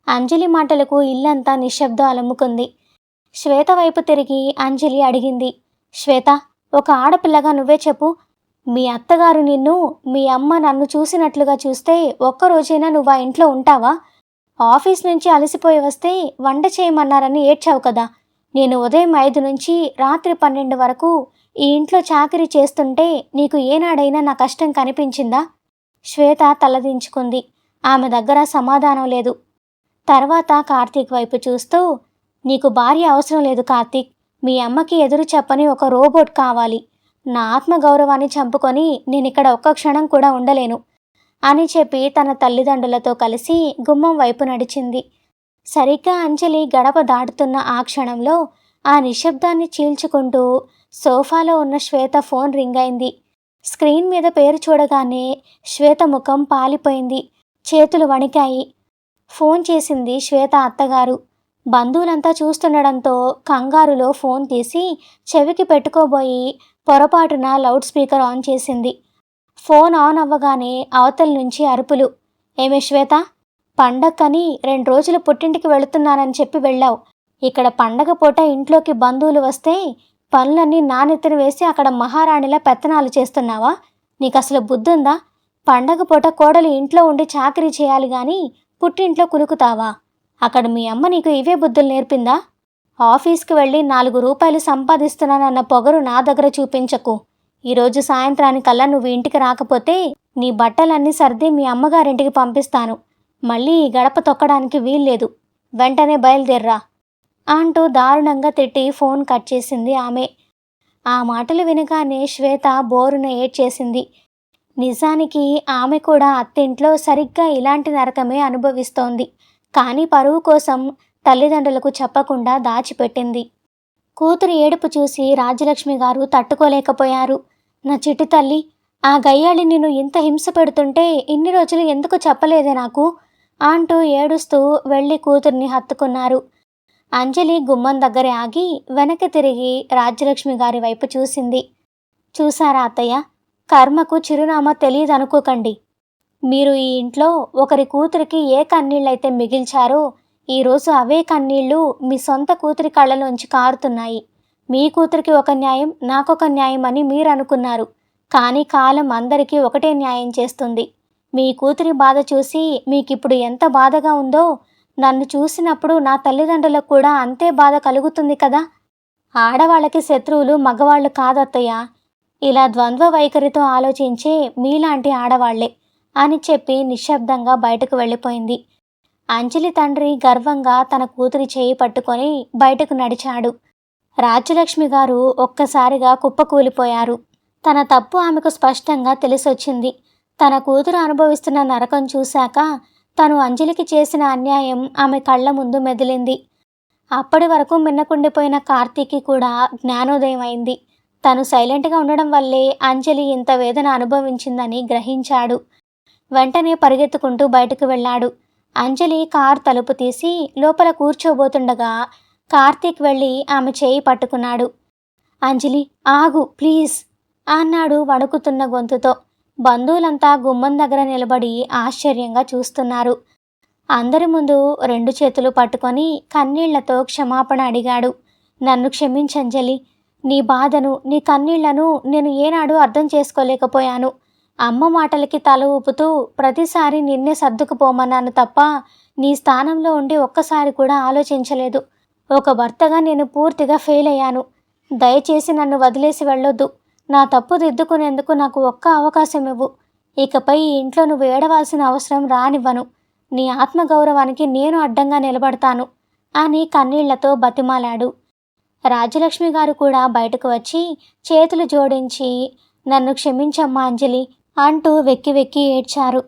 అంజలి మాటలకు ఇల్లంతా నిశ్శబ్దం అలముకుంది. శ్వేత వైపు తిరిగి అంజలి అడిగింది, శ్వేత, ఒక ఆడపిల్లగా నువ్వే చెప్పు. మీ అత్తగారు నిన్ను, మీ అమ్మ నన్ను చూసినట్లుగా చూస్తే ఒక్కరోజైనా నువ్వు ఆ ఇంట్లో ఉంటావా? ఆఫీస్ నుంచి అలసిపోయి వస్తే వంట చేయమన్నారని ఏడ్చావు కదా. నేను ఉదయం 5 నుంచి రాత్రి 12 వరకు ఈ ఇంట్లో చాకరీ చేస్తుంటే నీకు ఏనాడైనా నా కష్టం కనిపించిందా? శ్వేత తలదించుకుంది. ఆమె దగ్గర సమాధానం లేదు. తర్వాత కార్తీక్ వైపు చూస్తూ, నీకు భార్య అవసరం లేదు కార్తీక్. మీ అమ్మకి ఎదురు చెప్పని ఒక రోబోట్ కావాలి. నా ఆత్మగౌరవాన్ని చంపుకొని నేనిక్కడ ఒక్క క్షణం కూడా ఉండలేను అని చెప్పి తన తల్లిదండ్రులతో కలిసి గుమ్మం వైపు నడిచింది. సరిగ్గా అంజలి గడప దాటుతున్న ఆ క్షణంలో ఆ నిశ్శబ్దాన్ని చీల్చుకుంటూ సోఫాలో ఉన్న శ్వేత ఫోన్ రింగ్ అయింది. స్క్రీన్ మీద పేరు చూడగానే శ్వేత ముఖం పాలిపోయింది. చేతులు వణికాయి. ఫోన్ చేసింది శ్వేత అత్తగారు. బంధువులంతా చూస్తుండడంతో కంగారులో ఫోన్ తీసి చెవికి పెట్టుకోబోయి పొరపాటున లౌడ్ స్పీకర్ ఆన్ చేసింది. ఫోన్ ఆన్ అవ్వగానే అవతల నుంచి అరుపులు. ఏమే శ్వేత, పండక్కని 2 రోజులు పుట్టింటికి వెళుతున్నానని చెప్పి వెళ్ళావు. ఇక్కడ పండగ పూట ఇంట్లోకి బంధువులు వస్తే పనులన్నీ నానెత్తిన వేసి అక్కడ మహారాణిలా పెత్తనాలు చేస్తున్నావా? నీకు అసలు బుద్ధుందా? పండగ పూట కోడలు ఇంట్లో ఉండి చాకరీ చేయాలి గాని పుట్టింట్లో కులుకుతావా? అక్కడ మీ అమ్మ నీకు ఇవే బుద్ధులు నేర్పిందా? ఆఫీస్కి వెళ్ళి 4 రూపాయలు సంపాదిస్తున్నానన్న పొగరు నా దగ్గర చూపించకు. ఈరోజు సాయంత్రానికల్లా నువ్వు ఇంటికి రాకపోతే నీ బట్టలన్నీ సర్ది మీ అమ్మగారింటికి పంపిస్తాను. మళ్ళీ ఈ గడప తొక్కడానికి వీల్లేదు. వెంటనే బయలుదేర్రా అంటూ దారుణంగా తిట్టి ఫోన్ కట్ చేసింది ఆమె. ఆ మాటలు వినగానే శ్వేత బోరున ఏడ్చేసింది. నిజానికి ఆమె కూడా అత్తింట్లో సరిగ్గా ఇలాంటి నరకమే అనుభవిస్తోంది. కానీ పరువు కోసం తల్లిదండ్రులకు చెప్పకుండా దాచిపెట్టింది. కూతురు ఏడుపు చూసి రాజ్యలక్ష్మి గారు తట్టుకోలేకపోయారు. నా చిట్టి తల్లి, ఆ గయ్యాళి నిన్ను ఇంత హింస పెడుతుంటే ఇన్ని రోజులు ఎందుకు చెప్పలేదే నాకు అంటూ ఏడుస్తూ వెళ్ళి కూతుర్ని హత్తుకున్నారు. అంజలి గుమ్మం దగ్గర ఆగి వెనక్కి తిరిగి రాజ్యలక్ష్మి గారి వైపు చూసింది. చూసారా అత్తయ్య, కర్మకు చిరునామా తెలియదనుకోకండి. మీరు ఈ ఇంట్లో ఒకరి కూతురికి ఏ కన్నీళ్ళైతే మిగిల్చారో ఈరోజు అవే కన్నీళ్లు మీ సొంత కూతురి కళ్ళలోంచి కారుతున్నాయి. మీ కూతురికి ఒక న్యాయం, నాకొక న్యాయం అని మీరు అనుకున్నారు. కానీ కాలం అందరికీ ఒకటే న్యాయం చేస్తుంది. మీ కూతురి బాధ చూసి మీకిప్పుడు ఎంత బాధగా ఉందో నన్ను చూసినప్పుడు నా తల్లిదండ్రులకు కూడా అంతే బాధ కలుగుతుంది కదా. ఆడవాళ్ళకి శత్రువులు మగవాళ్ళు కాదత్తయ్య. ఇలా ద్వంద్వ వైఖరితో ఆలోచించే మీలాంటి ఆడవాళ్లే అని చెప్పి నిశ్శబ్దంగా బయటకు వెళ్ళిపోయింది. అంజలి తండ్రి గర్వంగా తన కూతురి చేయి పట్టుకొని బయటకు నడిచాడు. రాజ్యలక్ష్మి గారు ఒక్కసారిగా కుప్పకూలిపోయారు. తన తప్పు ఆమెకు స్పష్టంగా తెలిసొచ్చింది. తన కూతురు అనుభవిస్తున్న నరకం చూశాక తను అంజలికి చేసిన అన్యాయం ఆమె కళ్ళ ముందు మెదిలింది. అప్పటి వరకు మిన్నకుండిపోయిన కార్తీక్కి కూడా జ్ఞానోదయం అయింది. తను సైలెంట్గా ఉండడం వల్లే అంజలి ఇంత వేదన అనుభవించిందని గ్రహించాడు. వెంటనే పరిగెత్తుకుంటూ బయటకు వెళ్ళాడు. అంజలి కార్ తలుపు తీసి లోపల కూర్చోబోతుండగా కార్తీక్ వెళ్ళి ఆమె చేయి పట్టుకున్నాడు. అంజలి, ఆగు ప్లీజ్ అన్నాడు వణుకుతున్న గొంతుతో. బంధువులంతా గుమ్మం దగ్గర నిలబడి ఆశ్చర్యంగా చూస్తున్నారు. అందరి ముందు 2 చేతులు పట్టుకొని కన్నీళ్లతో క్షమాపణ అడిగాడు. నన్ను క్షమించంజలి. నీ బాధను, నీ కన్నీళ్లను నేను ఏనాడు అర్థం చేసుకోలేకపోయాను. అమ్మ మాటలకి తల ఊపుతూ ప్రతిసారి నిన్నే సర్దుకుపోమన్నాను తప్ప నీ స్థానంలో ఉండి ఒక్కసారి కూడా ఆలోచించలేదు. ఒక భర్తగా నేను పూర్తిగా ఫెయిల్ అయ్యాను. దయచేసి నన్ను వదిలేసి వెళ్ళొద్దు. నా తప్పు దిద్దుకునేందుకు నాకు ఒక్క అవకాశం ఇవ్వు. ఇకపై ఈ ఇంట్లో నువ్వు ఏడవాల్సిన అవసరం రానివ్వను. నీ ఆత్మగౌరవానికి నేను అడ్డంగా నిలబడతాను అని కన్నీళ్లతో బతిమాలాడు. రాజ్యలక్ష్మి గారు కూడా బయటకు వచ్చి చేతులు జోడించి, నన్ను క్షమించమ్మా అంజలి అంటూ వెక్కి వెక్కి ఏడ్చారు.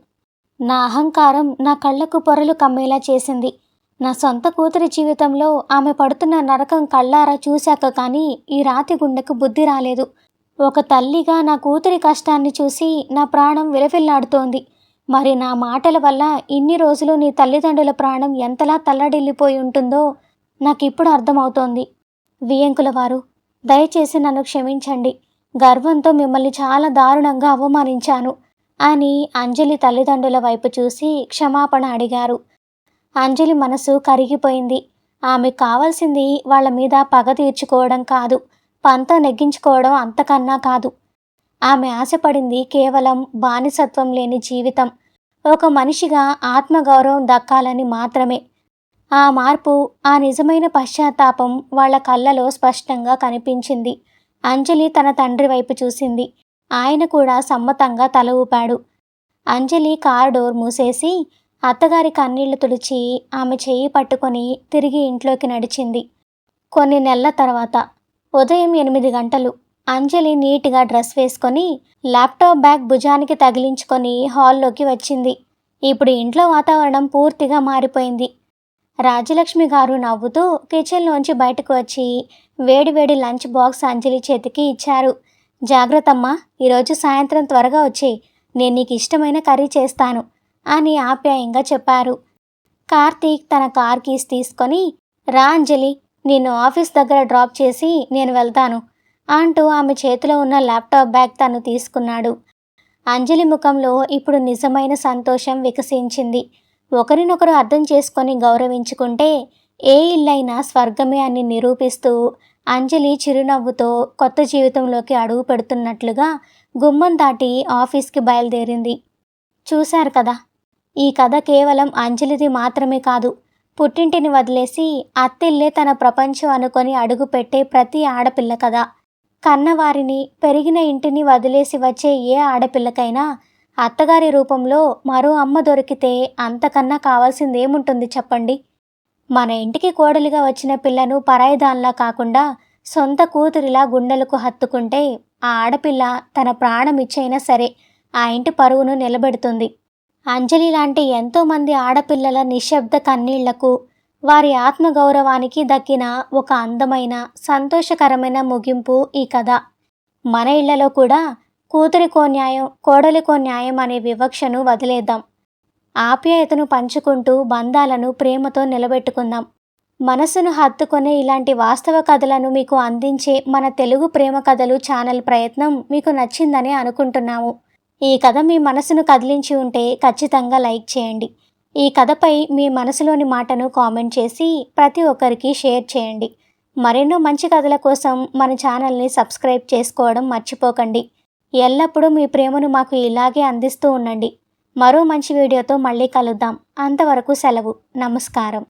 నా అహంకారం నా కళ్ళకు పొరలు కమ్మేలా చేసింది. నా సొంత కూతురి జీవితంలో ఆమె పడుతున్న నరకం కళ్ళారా చూశాక కానీ ఈ రాతి గుండెకు బుద్ధి రాలేదు. ఒక తల్లిగా నా కూతురి కష్టాన్ని చూసి నా ప్రాణం విలవిల్లాడుతోంది. మరి నా మాటల వల్ల ఇన్ని రోజులు నీ తల్లిదండ్రుల ప్రాణం ఎంతలా తల్లడిల్లిపోయి ఉంటుందో నాకిప్పుడు అర్థమవుతోంది. వియ్యంకుల వారు, దయచేసి నన్ను క్షమించండి. గర్వంతో మిమ్మల్ని చాలా దారుణంగా అవమానించాను అని అంజలి తల్లిదండ్రుల వైపు చూసి క్షమాపణ అడిగారు. అంజలి మనసు కరిగిపోయింది. ఆమెకు కావాల్సింది వాళ్ళ మీద పగ తీర్చుకోవడం కాదు, పంతం నెగ్గించుకోవడం అంతకన్నా కాదు. ఆమె ఆశపడింది కేవలం బానిసత్వం లేని జీవితం, ఒక మనిషిగా ఆత్మగౌరవం దక్కాలని మాత్రమే. ఆ మార్పు, ఆ నిజమైన పశ్చాత్తాపం వాళ్ళ కళ్ళలో స్పష్టంగా కనిపించింది. అంజలి తన తండ్రి వైపు చూసింది. ఆయన కూడా సమ్మతంగా తల ఊపాడు. అంజలి కారు డోర్ మూసేసి అత్తగారి కన్నీళ్లు తుడిచి ఆమె చెయ్యి పట్టుకొని తిరిగి ఇంట్లోకి నడిచింది. కొన్ని నెలల తర్వాత ఉదయం 8 గంటలు. అంజలి నీట్గా డ్రెస్ వేసుకొని ల్యాప్టాప్ బ్యాగ్ భుజానికి తగిలించుకొని హాల్లోకి వచ్చింది. ఇప్పుడు ఇంట్లో వాతావరణం పూర్తిగా మారిపోయింది. రాజ్యలక్ష్మి గారు నవ్వుతూ కిచెన్లోంచి బయటకు వచ్చి వేడివేడి లంచ్ బాక్స్ అంజలి చేతికి ఇచ్చారు. జాగ్రత్తమ్మా, ఈరోజు సాయంత్రం త్వరగా వచ్చేయి, నేను నీకు ఇష్టమైన కర్రీ చేస్తాను అని ఆప్యాయంగా చెప్పారు. కార్తీక్ తన కార్ కీస్ తీసుకొని, రా అంజలి, నిన్ను ఆఫీస్ దగ్గర డ్రాప్ చేసి నేను వెళ్తాను అంటూ ఆమె చేతిలో ఉన్న ల్యాప్టాప్ బ్యాగ్ తను తీసుకున్నాడు. అంజలి ముఖంలో ఇప్పుడు నిజమైన సంతోషం వికసించింది. ఒకరినొకరు అర్థం చేసుకొని గౌరవించుకుంటే ఏ ఇల్లైనా స్వర్గమే అని నిరూపిస్తూ అంజలి చిరునవ్వుతో కొత్త జీవితంలోకి అడుగు పెడుతున్నట్లుగా గుమ్మం దాటి ఆఫీస్కి బయలుదేరింది. చూశారు కదా, ఈ కథ కేవలం అంజలిది మాత్రమే కాదు, పుట్టింటిని వదిలేసి అత్తిల్లే తన ప్రపంచం అనుకొని అడుగు పెట్టే ప్రతి ఆడపిల్ల కథ. కన్నవారిని, పెరిగిన ఇంటిని వదిలేసి వచ్చే ఏ ఆడపిల్లకైనా అత్తగారి రూపంలో మరో అమ్మ దొరికితే అంతకన్నా కావాల్సిందేముంటుంది చెప్పండి. మన ఇంటికి కోడలిగా వచ్చిన పిల్లను పరాయిదాన్లా కాకుండా సొంత కూతురిలా గుండెలకు హత్తుకుంటే ఆ ఆడపిల్ల తన ప్రాణం ఇచ్చైనా సరే ఆ ఇంటి పరువును నిలబెడుతుంది. అంజలి లాంటి ఎంతోమంది ఆడపిల్లల నిశ్శబ్ద కన్నీళ్లకు, వారి ఆత్మగౌరవానికి దక్కిన ఒక అందమైన, సంతోషకరమైన ముగింపు ఈ కథ. మన ఇళ్లలో కూడా కూతురికో న్యాయం, కోడలికో న్యాయం అనే వివక్షను వదిలేద్దాం. ఆప్యాయతను పంచుకుంటూ బంధాలను ప్రేమతో నిలబెట్టుకుందాం. మనసును హత్తుకునే ఇలాంటి వాస్తవ కథలను మీకు అందించే మన తెలుగు ప్రేమ కథలు ఛానల్ ప్రయత్నం మీకు నచ్చిందని అనుకుంటున్నాము. ఈ కథ మీ మనసును కదిలించి ఉంటే ఖచ్చితంగా లైక్ చేయండి. ఈ కథపై మీ మనసులోని మాటను కామెంట్ చేసి ప్రతి ఒక్కరికి షేర్ చేయండి. మరెన్నో మంచి కథల కోసం మన ఛానల్ని సబ్స్క్రైబ్ చేసుకోవడం మర్చిపోకండి. ఎల్లప్పుడూ మీ ప్రేమను మాకు ఇలాగే అందిస్తూ ఉండండి. మరో మంచి వీడియోతో మళ్ళీ కలుద్దాం. అంతవరకు సెలవు. నమస్కారం.